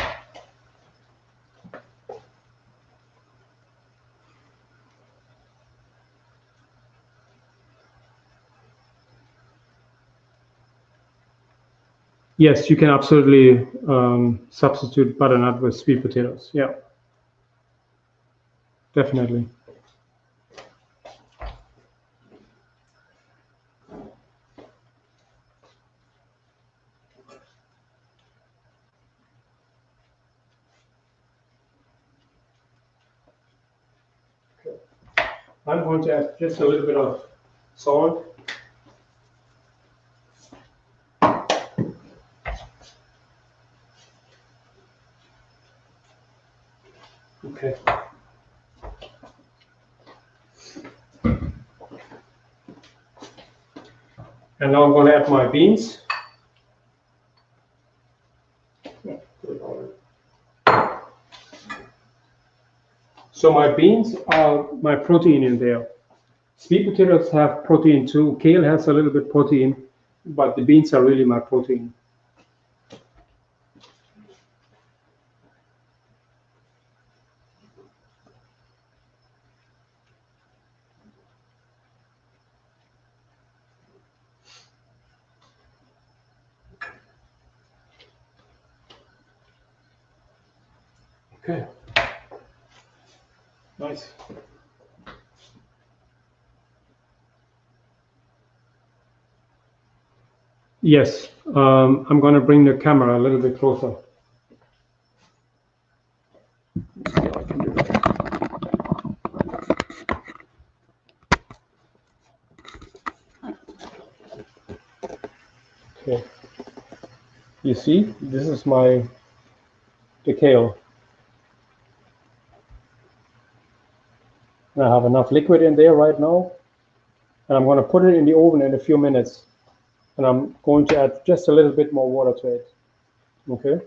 Speaker 1: Yes, you can absolutely substitute butternut with sweet potatoes. Yeah, definitely. Okay. I'm going to add just a little bit of salt. Okay. And now I'm going to add my beans. So my beans are my protein in there. Sweet potatoes have protein too. Kale has a little bit protein, but the beans are really my protein. Okay. Nice. Yes, I'm going to bring the camera a little bit closer. Okay. You see, this is the kale. And I have enough liquid in there right now. And I'm going to put it in the oven in a few minutes. And I'm going to add just a little bit more water to it. Okay.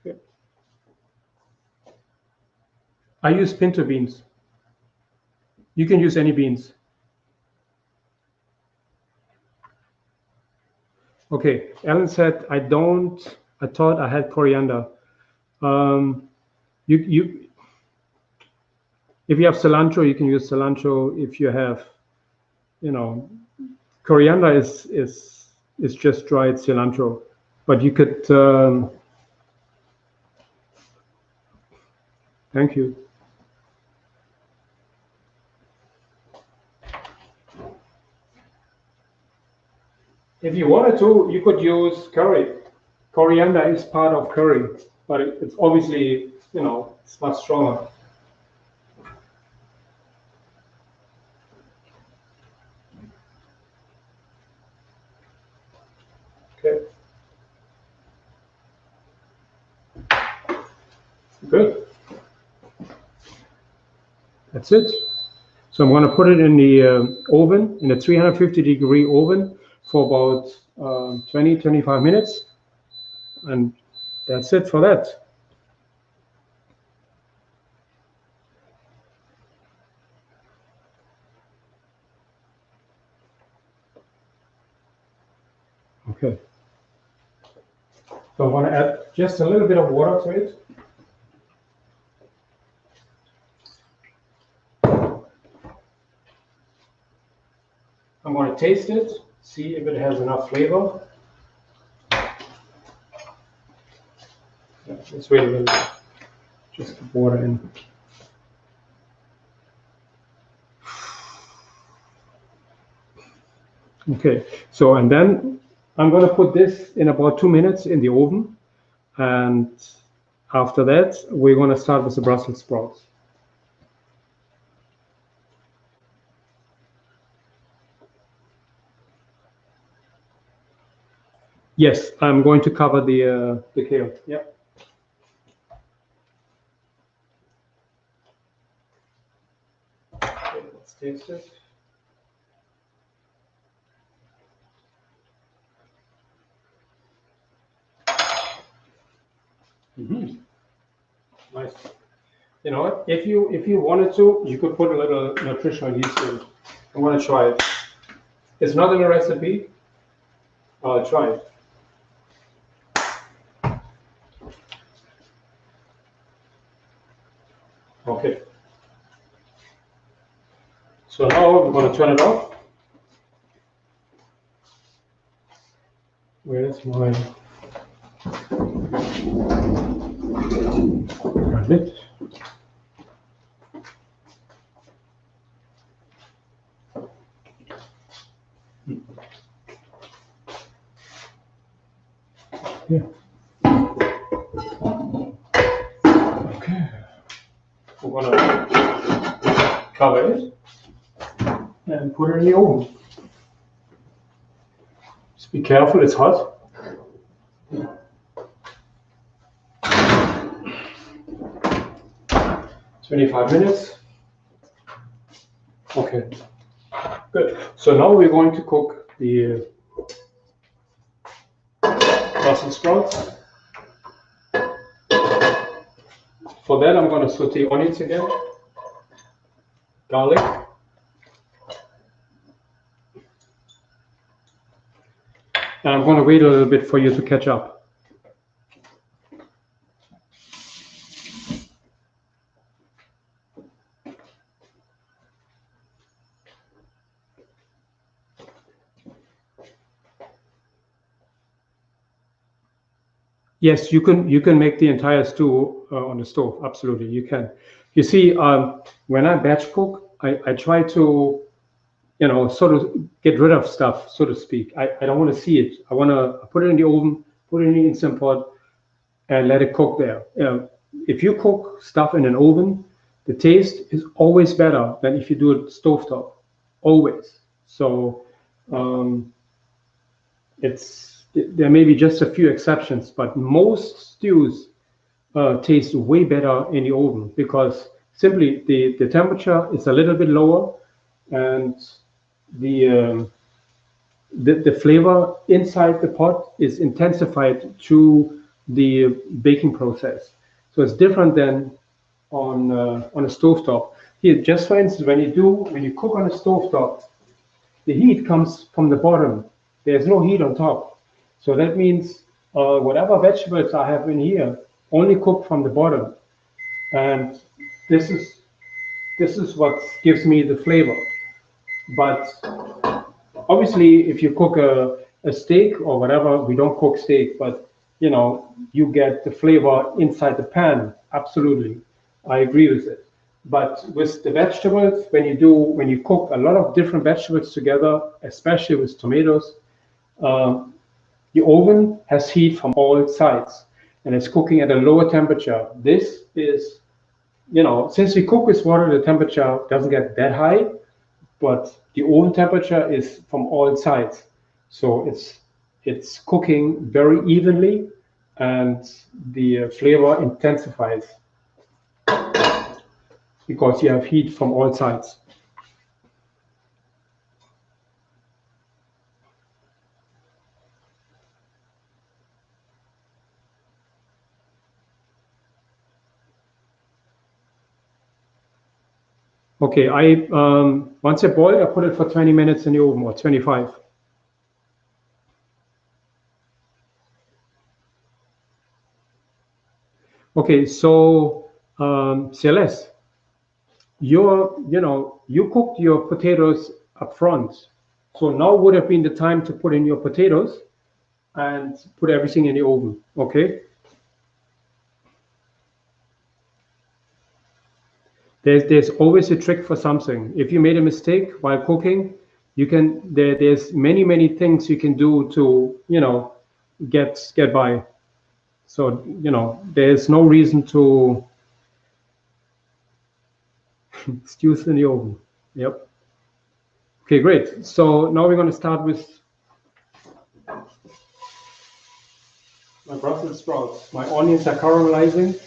Speaker 1: Okay. I use pinto beans. You can use any beans. Okay. Alan said, I thought I had coriander. You if you have cilantro, you can use cilantro. If you have, coriander is just dried cilantro, but you could. Thank you. If you wanted to, you could use curry. Coriander is part of curry, but it's obviously, it's much stronger. Okay. Good. That's it. So I'm going to put it in the oven, in a 350-degree oven for about 20, 25 minutes. And that's it for that. Okay. So I want to add just a little bit of water to it. I'm going to taste it, see if it has enough flavor. Yeah, let's wait a minute. Just put water in. Okay, so and then I'm going to put this in about 2 minutes in the oven. And after that, we're going to start with the Brussels sprouts. Yes, I'm going to cover the kale. Yeah. Okay, let's taste it. Nice. You know what? If you wanted to, you could put a little nutritional yeast in. I'm going to try it. It's not in a recipe. I'll try it. Okay. So now we're going to turn it off. Where's my lid? Yeah. Okay. We're going to cover it and put it in the oven. Just be careful, it's hot. "25 minutes. Okay, good. So now we're going to cook the Brussels sprouts. For that, I'm going to saute onions again, garlic, and I'm going to wait a little bit for you to catch up. Yes, you can make the entire stew on the stove. Absolutely, you can. You see, when I batch cook, I try to sort of get rid of stuff, so to speak. I don't want to see it. I want to put it in the oven, put it in the instant pot, and let it cook there. If you cook stuff in an oven, the taste is always better than if you do it stovetop, always. So um, there may be just a few exceptions, but most stews taste way better in the oven because simply the temperature is a little bit lower and the the flavor inside the pot is intensified through the baking process. So it's different than on a stovetop. Here, just for instance, when you cook on a stovetop, the heat comes from the bottom. There's no heat on top. So that means whatever vegetables I have in here only cook from the bottom, and this is this is what gives me the flavor. But obviously, if you cook a steak or whatever, we don't cook steak, but you get the flavor inside the pan. Absolutely, I agree with it. But with the vegetables, when you cook a lot of different vegetables together, especially with tomatoes, um, the oven has heat from all sides, and it's cooking at a lower temperature. This is, since we cook with water, the temperature doesn't get that high, but the oven temperature is from all sides, so it's cooking very evenly, and the flavor intensifies because you have heat from all sides. Okay, I once it boiled, I put it for 20 minutes in the oven or 25. Okay, so Celeste, you cooked your potatoes up front, so now would have been the time to put in your potatoes and put everything in the oven. Okay, there's always a trick for something. If you made a mistake while cooking, there's many things you can do to get by. So there's no reason to stew in the oven. Yep. Okay, great. So now we're going to start with my Brussels sprouts. My onions are caramelizing.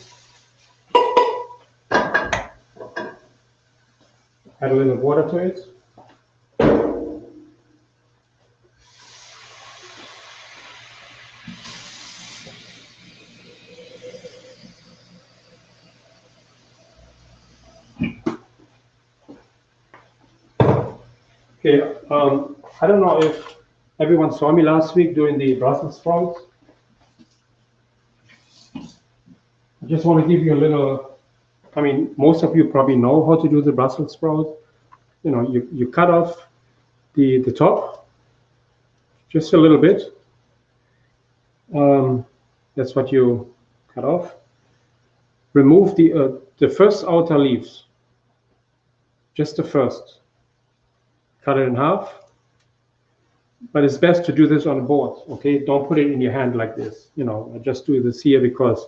Speaker 1: Add a little water to it. Okay, I don't know if everyone saw me last week doing the Brussels sprouts. I just want to give you a little, I mean, most of you probably know how to do the Brussels sprouts. You cut off the top just a little bit. That's what you cut off. Remove the first outer leaves, just the first. Cut it in half. But it's best to do this on a board, okay? Don't put it in your hand like this. I just do this here because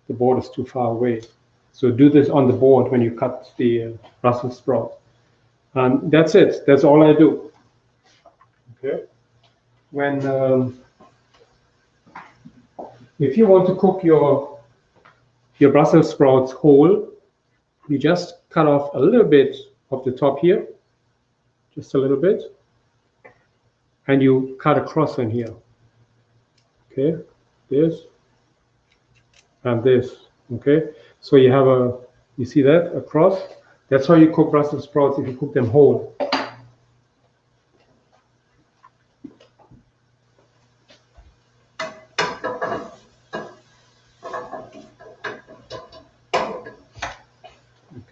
Speaker 1: the board is too far away. So do this on the board when you cut the Brussels sprout. And that's it. That's all I do. Okay. When if you want to cook your Brussels sprouts whole, you just cut off a little bit of the top here, just a little bit, and you cut across in here. Okay, this and this. Okay, so you see that across. That's how you cook Brussels sprouts if you cook them whole.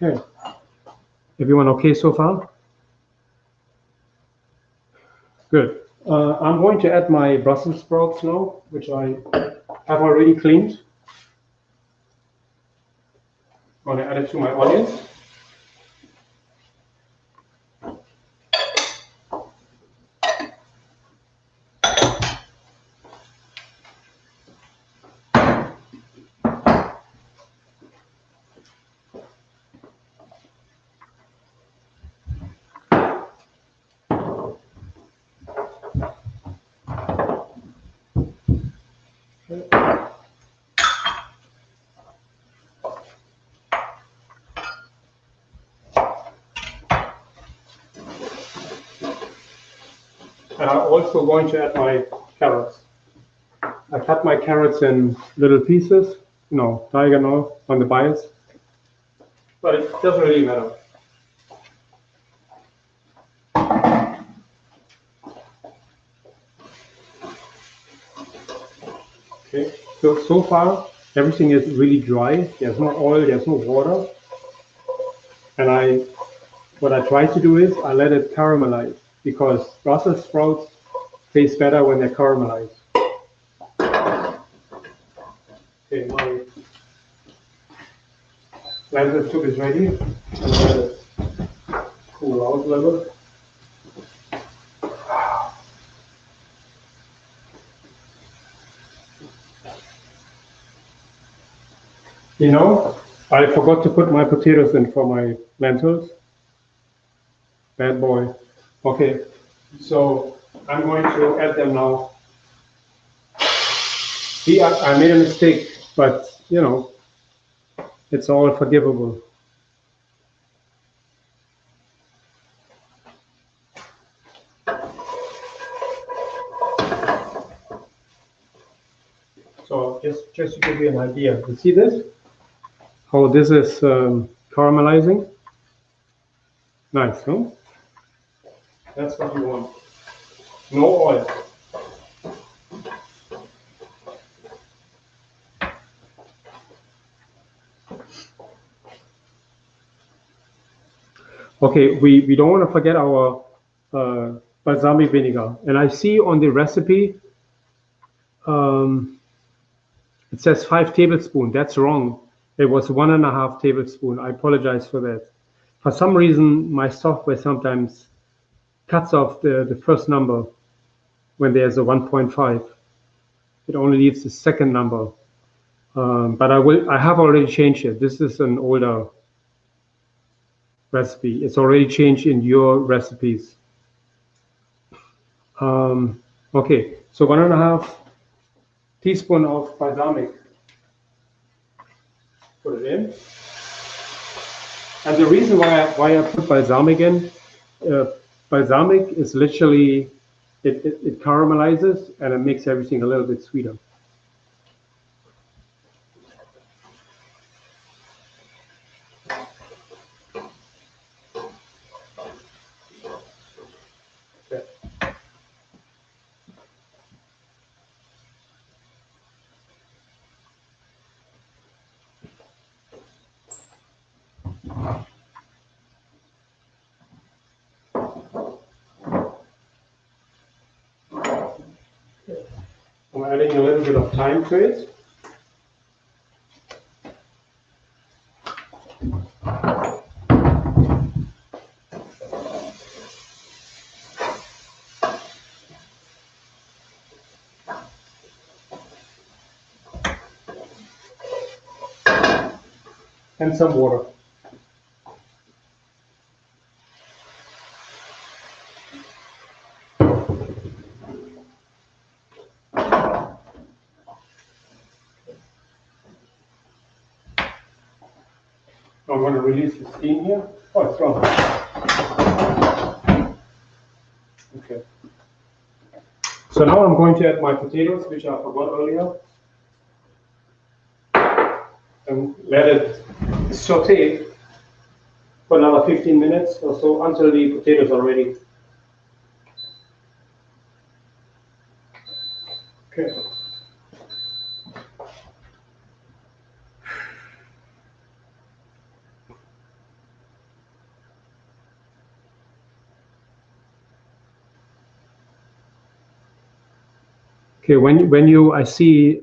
Speaker 1: Okay, everyone okay so far? Good. I'm going to add my Brussels sprouts now, which I I've already cleaned. I'm going to add it to my onions. And I'm also going to add my carrots. I cut my carrots in little pieces, diagonal on the bias, but it doesn't really matter. Okay, so far everything is really dry. There's no oil, there's no water. And what I try to do is I let it caramelize because Brussels sprouts taste better when they're caramelized. Okay, my lentil soup is ready. I'm let it cool out a little. I forgot to put my potatoes in for my lentils. Bad boy. Okay, so I'm going to add them now. See, I made a mistake, but it's all forgivable. So just to give you an idea, you see this? How this is caramelizing? Nice, huh? That's what you want. No oil. Okay, we don't want to forget our balsamic vinegar. And I see on the recipe, it says 5 tablespoons. That's wrong. It was 1.5 tablespoons. I apologize for that. For some reason, my software sometimes cuts off the first number when there's a 1.5. It only leaves the second number. But I have already changed it. This is an older recipe. It's already changed in your recipes. Okay, so 1.5 teaspoon of balsamic. Put it in. And the reason why I put balsamic in, balsamic is literally, it caramelizes and it makes everything a little bit sweeter. Okay. I'm adding a little bit of thyme to it. And some water. I'm going to release the steam here. Oh, it's gone. Okay. So now I'm going to add my potatoes, which I forgot earlier, and let it saute for another 15 minutes or so until the potatoes are ready. Okay. Okay, I see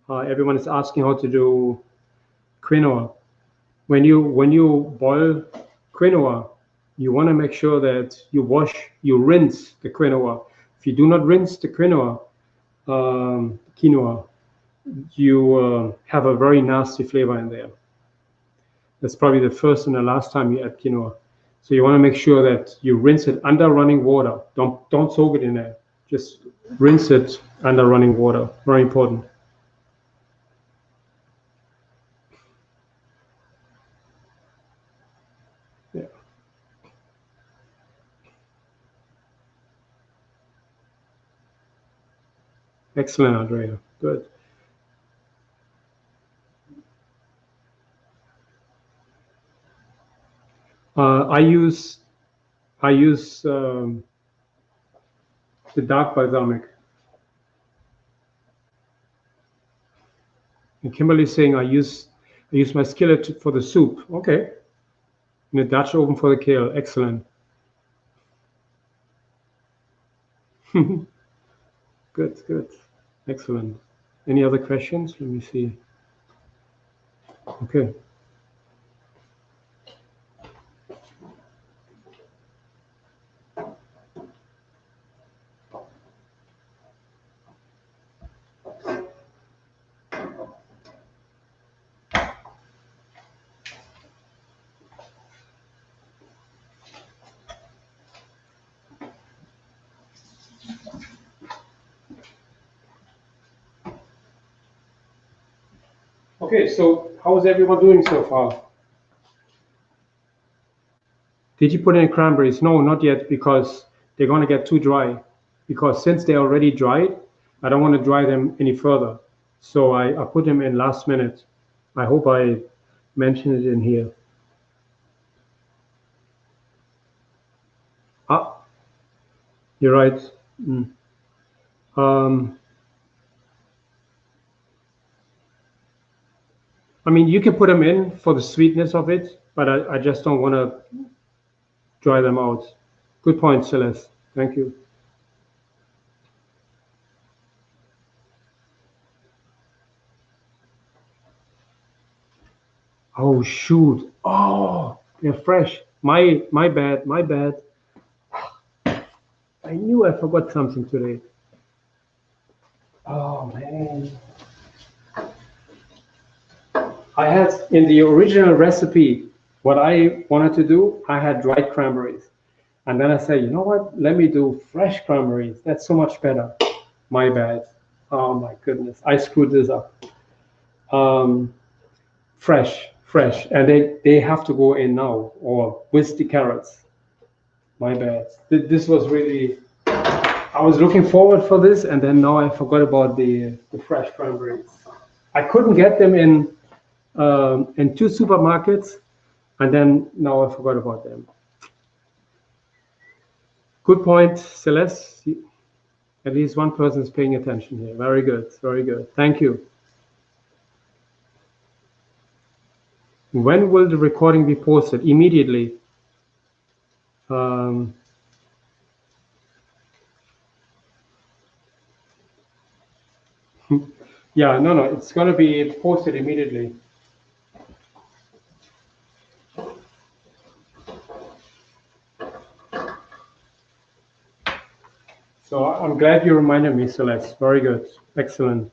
Speaker 1: Everyone is asking how to do quinoa. When you boil quinoa, you want to make sure that you rinse the quinoa. If you do not rinse the quinoa, you have a very nasty flavor in there. That's probably the first and the last time you add quinoa. So you want to make sure that you rinse it under running water. Don't soak it in there. Just rinse it under running water. Very important. Yeah. Excellent, Andrea. Good. I use the dark balsamic. And Kimberly's saying I use my skillet for the soup. Okay. In the Dutch oven for the kale. Excellent. Good, good. Excellent. Any other questions? Let me see. Okay. Okay, so how is everyone doing so far? Did you put in cranberries? No, not yet, because they're going to get too dry. Because since they're already dried, I don't want to dry them any further. So I put them in last minute. I hope I mentioned it in here. Ah, you're right. Mm. Um, I mean, you can put them in for the sweetness of it, but I just don't want to dry them out. Good point, Celeste. Thank you. Oh shoot! Oh, they're fresh. My bad. My bad. I knew I forgot something today. Oh man. I had in the original recipe what I wanted to do. I had dried cranberries, and then I said, you know what? Let me do fresh cranberries. That's so much better. My bad. Oh my goodness, I screwed this up. Um, fresh, and they have to go in now or with the carrots. My bad. This was really. I was looking forward for this, and then now I forgot about the fresh cranberries. I couldn't get them in two supermarkets, and then now I forgot about them. Good point, Celeste. At least one person is paying attention here. Very good, very good. Thank you. When will the recording be posted? Immediately. Um, yeah, no, it's going to be posted immediately. So I'm glad you reminded me, Celeste. Very good. Excellent.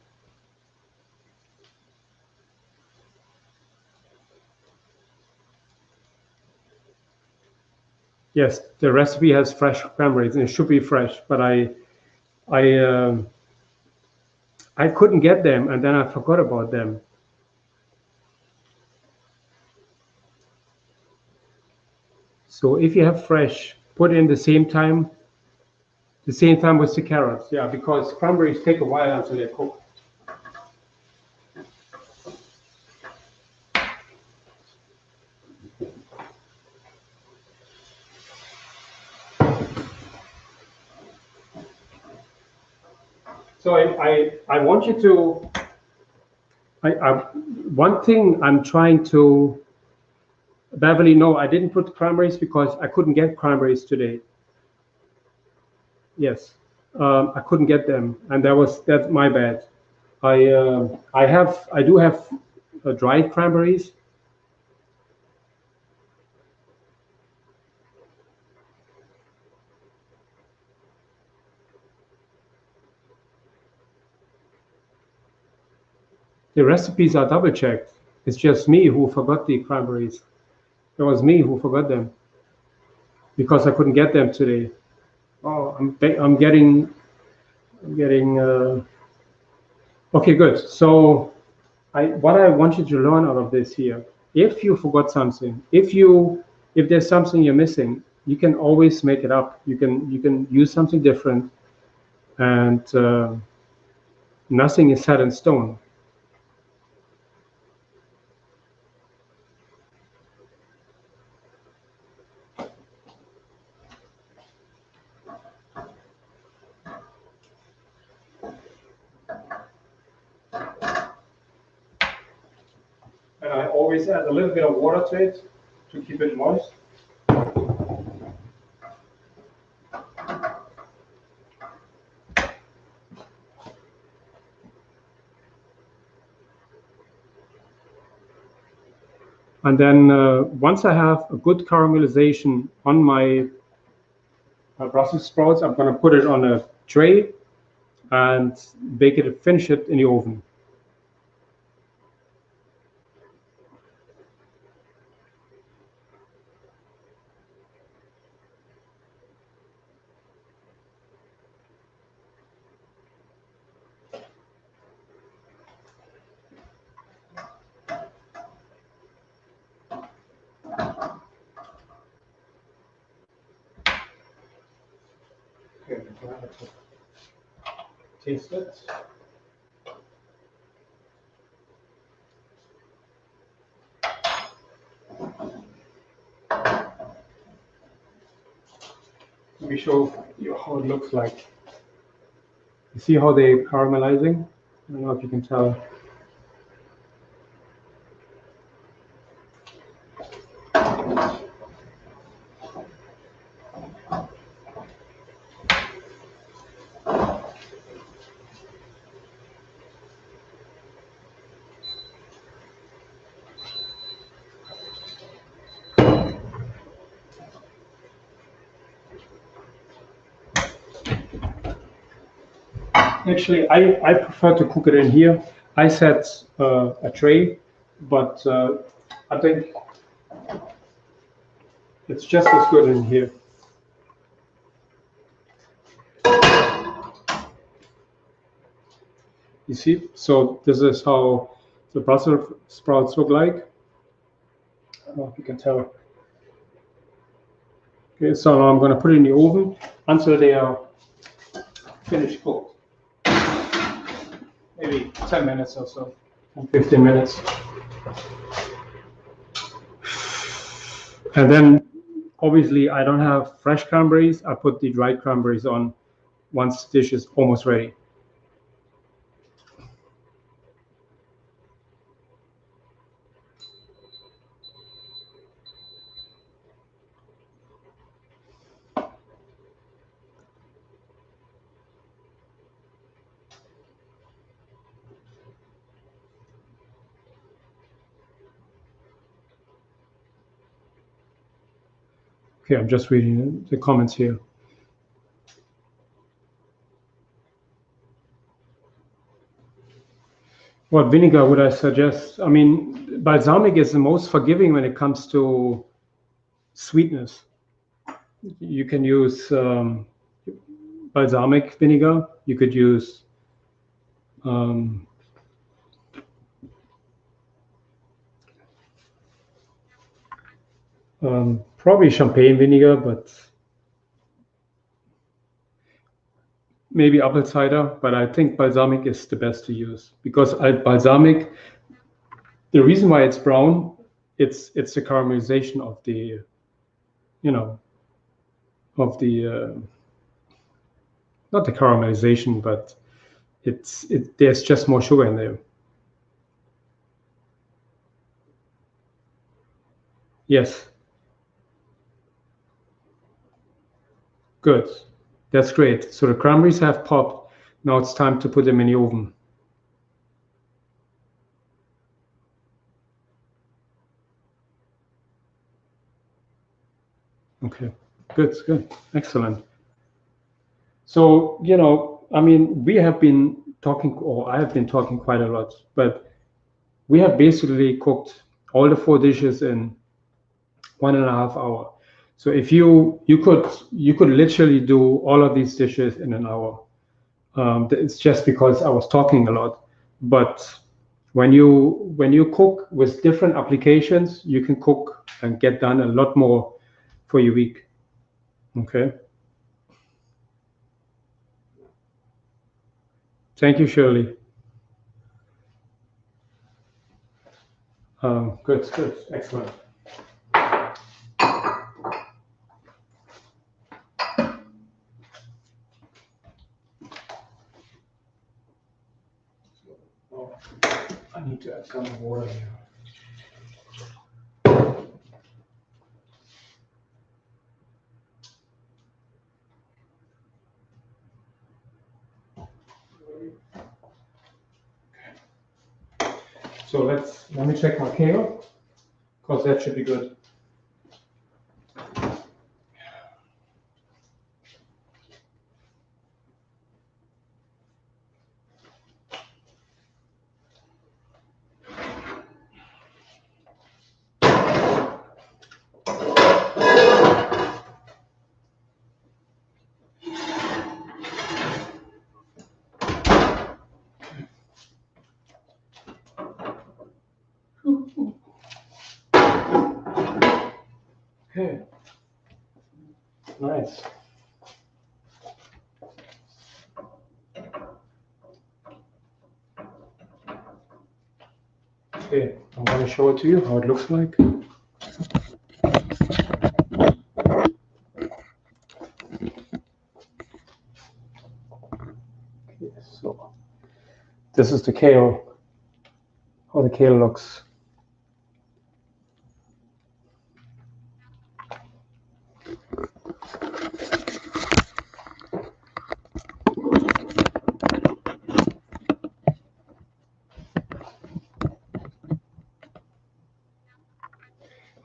Speaker 1: Yes, the recipe has fresh cranberries, and it should be fresh, but I I couldn't get them, and then I forgot about them. So if you have fresh, put in the same time with the carrots. Yeah, because cranberries take a while until they cook. So I want you to. One thing I'm trying to. Beverly, no, I didn't put cranberries because I couldn't get cranberries today. Yes, I couldn't get them, and that's my bad. I do have dried cranberries. The recipes are double checked. It's just me who forgot the cranberries. It was me who forgot them because I couldn't get them today. Oh, I'm getting. Okay, good. So what I want you to learn out of this here, if you forgot something, if there's something you're missing, you can always make it up. You can use something different, and nothing is set in stone. And I always add a little bit of water to it to keep it moist. And then once I have a good caramelization on my Brussels sprouts, I'm going to put it on a tray and finish it in the oven. Okay, I have to taste it. Let me show you how it looks like. You see how they're caramelizing? I don't know if you can tell. Actually, I prefer to cook it in here. I set a tray, but I think it's just as good in here. You see? So this is how the Brussels sprouts look like. I don't know if you can tell. Okay, so now I'm going to put it in the oven until they are finished cooked. Maybe 10 minutes or so, 15 minutes. And then obviously I don't have fresh cranberries. I put the dried cranberries on once the dish is almost ready. Okay, I'm just reading the comments here. What vinegar would I suggest? I mean, balsamic is the most forgiving when it comes to sweetness. You can use balsamic vinegar. You could use probably champagne vinegar, but maybe apple cider. But I think balsamic is the best to use because balsamic, the reason why it's brown, it's the caramelization of the, of the not the caramelization, but there's just more sugar in there. Yes. Good. That's great. So the cranberries have popped. Now it's time to put them in the oven. Okay, good, good, excellent. So, you know, I mean, we have been talking, or I have been talking quite a lot, but we have basically cooked all the four dishes in 1.5 hours. So if you could literally do all of these dishes in an hour. It's just because I was talking a lot. But when you cook with different applications, you can cook and get done a lot more for your week. Okay. Thank you, Shirley. Good, good, excellent. Oh, I need to add some water here. So let me check my kale, because that should be good. Okay, nice. Okay, I'm going to show it to you how it looks like. Okay, so this is the kale, how the kale looks.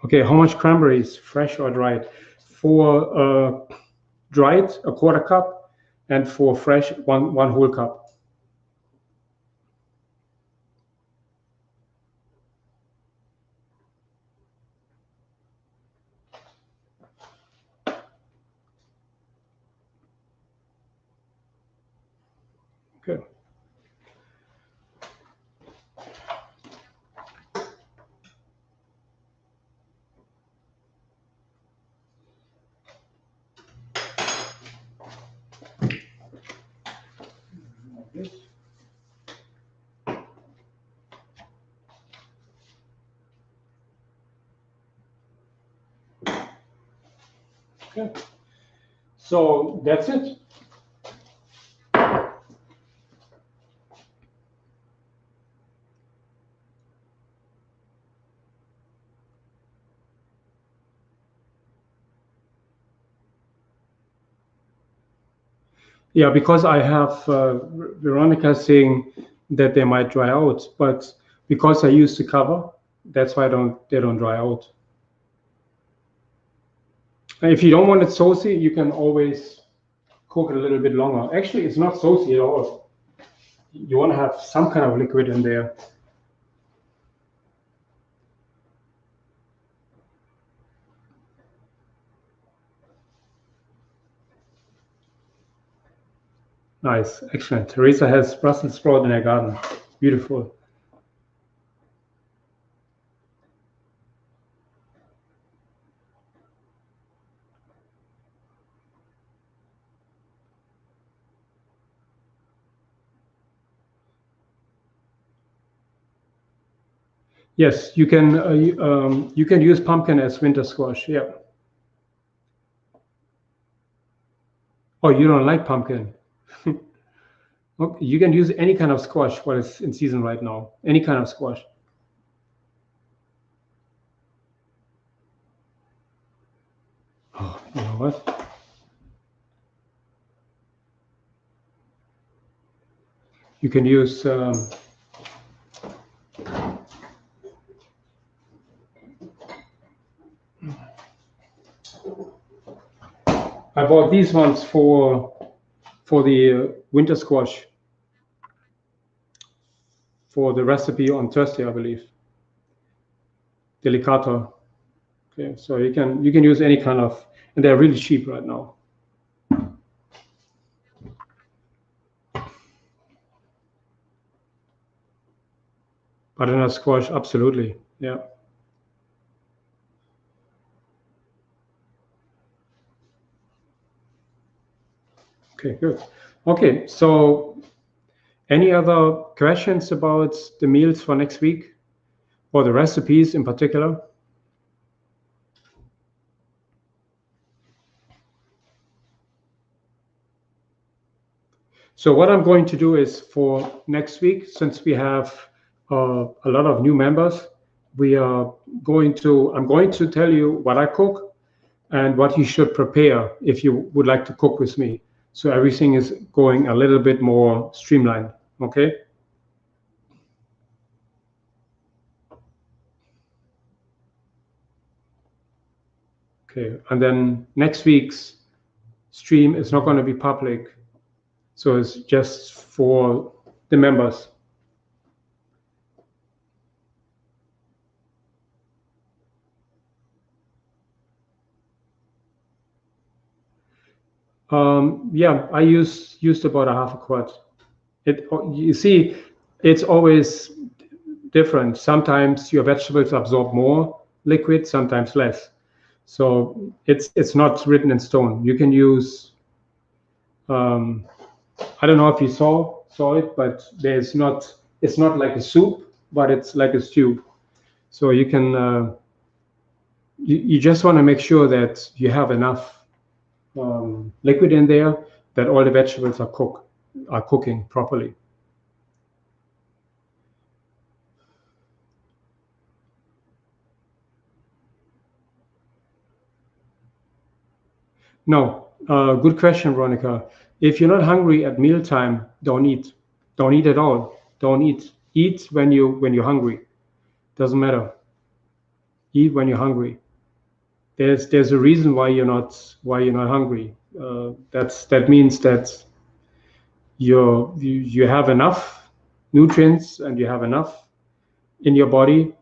Speaker 1: Okay, how much cranberries, fresh or dried? For dried, a quarter cup, and for fresh, one whole cup. Okay. Like this. Okay. So that's it. Yeah, because I have Veronica saying that they might dry out, but because I use the cover, that's why they don't dry out. And if you don't want it saucy, you can always cook it a little bit longer. Actually, it's not saucy at all. You want to have some kind of liquid in there. Nice, excellent. Teresa has Brussels sprout in her garden. Beautiful. Yes, you can use pumpkin as winter squash. Yeah. Oh, you don't like pumpkin? Okay, you can use any kind of squash what is in season right now. Any kind of squash. Oh, you know what? You can use bought these ones for the winter squash for the recipe on Thursday, I believe. Delicata. Okay, so you can use any kind of, and they're really cheap right now. Butternut squash, absolutely. Yeah. Okay, good. Okay, so any other questions about the meals for next week or the recipes in particular? So what I'm going to do is for next week, since we have a lot of new members, I'm going to tell you what I cook and what you should prepare if you would like to cook with me. So everything is going a little bit more streamlined, okay? Okay, and then next week's stream is not going to be public, so it's just for the members. Yeah, I used about a half a quart. You see, it's always different. Sometimes your vegetables absorb more liquid, sometimes less. So it's not written in stone. You can use. I don't know if you saw it, but there's not. It's not like a soup, but it's like a stew. So you can. You just want to make sure that you have enough liquid in there that all the vegetables are cooking properly. No, good question, Veronica. If you're not hungry at mealtime, don't eat. Don't eat at all. Don't eat. Eat when you're hungry. Doesn't matter. Eat when you're hungry. There's a reason why you're not hungry. That means that you have enough nutrients and you have enough in your body,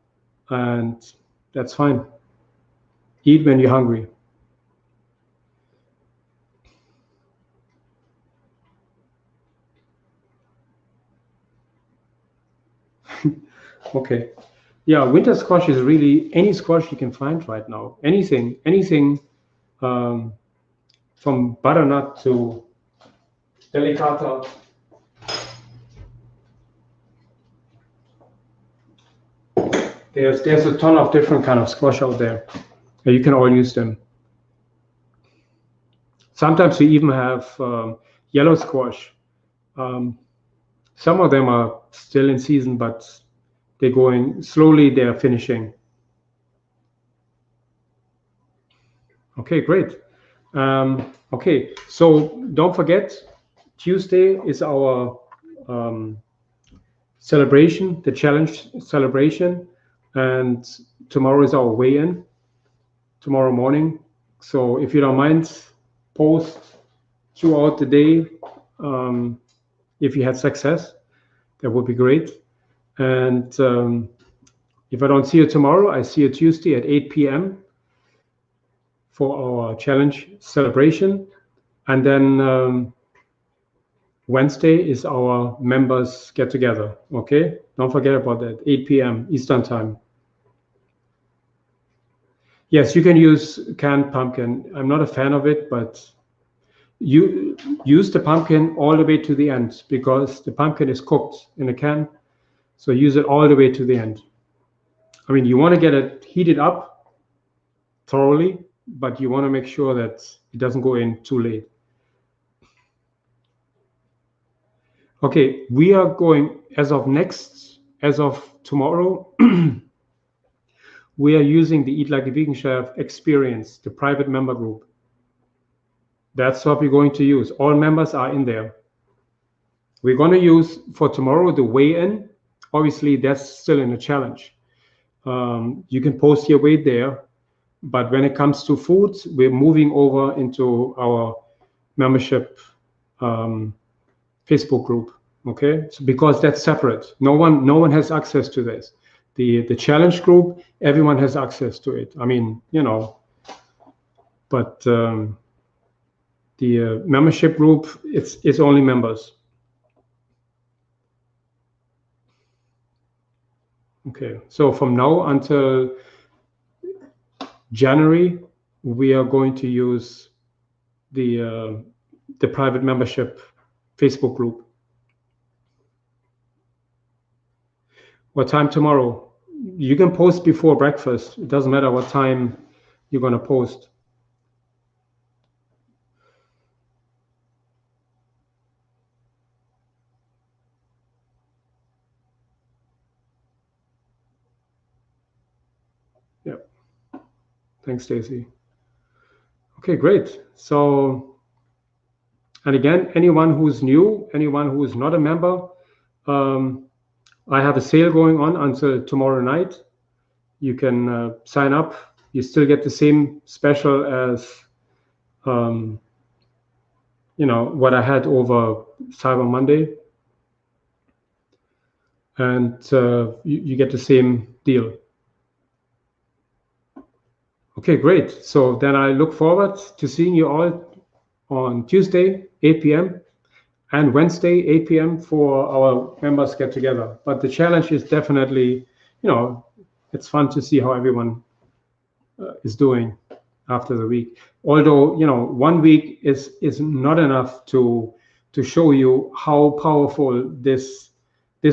Speaker 1: and that's fine. Eat when you're hungry. Okay. Yeah, winter squash is really any squash you can find right now. Anything from butternut to delicata. There's a ton of different kind of squash out there. And you can all use them. Sometimes we even have yellow squash. Some of them are still in season, but they're going slowly. They're finishing. Okay, great. Okay, so don't forget, Tuesday is our celebration, the challenge celebration, and tomorrow is our weigh-in, tomorrow morning. So if you don't mind, post throughout the day if you had success, that would be great. And if I don't see you tomorrow, I see you Tuesday at 8 p.m. for our challenge celebration. And then Wednesday is our members get together. Okay, don't forget about that. 8 p.m. Eastern time. Yes, you can use canned pumpkin. I'm not a fan of it, but you use the pumpkin all the way to the end because the pumpkin is cooked in a can. So use it all the way to the end. I mean, you want to get it heated up thoroughly, but you want to make sure that it doesn't go in too late. Okay, we are going as of tomorrow, we are using the Eat Like a Vegan Chef experience, the private member group. That's what we're going to use. All members are in there. We're going to use for tomorrow the weigh-in. Obviously, that's still in a challenge. You can post your weight there, but when it comes to food, we're moving over into our membership Facebook group. Okay, so because that's separate, no one has access to this. The challenge group, everyone has access to it. I mean, but the membership group, it's only members. Okay, so from now until January, we are going to use the private membership Facebook group. What time tomorrow? You can post before breakfast. It doesn't matter what time you're going to post. Yeah. Thanks, Stacy. Okay, great. So, and again, anyone who's new, anyone who is not a member, I have a sale going on until tomorrow night. You can sign up. You still get the same special as, what I had over Cyber Monday. And you get the same deal. Okay, great. So then I look forward to seeing you all on Tuesday, 8 p.m. and Wednesday, 8 p.m. for our members get together. But the challenge is definitely, it's fun to see how everyone is doing after the week. Although, 1 week is not enough to show you how powerful this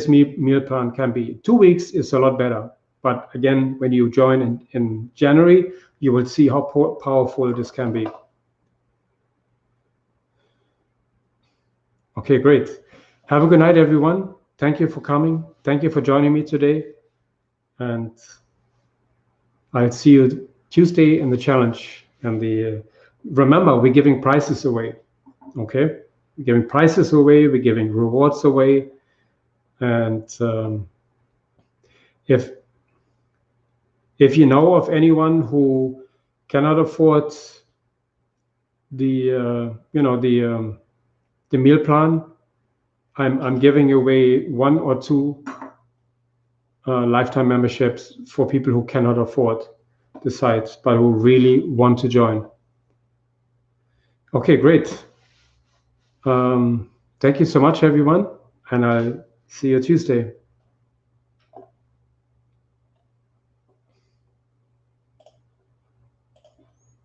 Speaker 1: meal plan can be. 2 weeks is a lot better. But again, when you join in January, you will see how powerful this can be. Okay, great. Have a good night, everyone. Thank you for coming. Thank you for joining me today. And I'll see you Tuesday in the challenge. And remember, we're giving prizes away. Okay? We're giving prizes away. We're giving rewards away. And if you know of anyone who cannot afford the meal plan, I'm giving away 1 or 2 lifetime memberships for people who cannot afford the site but who really want to join. Okay, great. Thank you so much, everyone, and I'll see you Tuesday.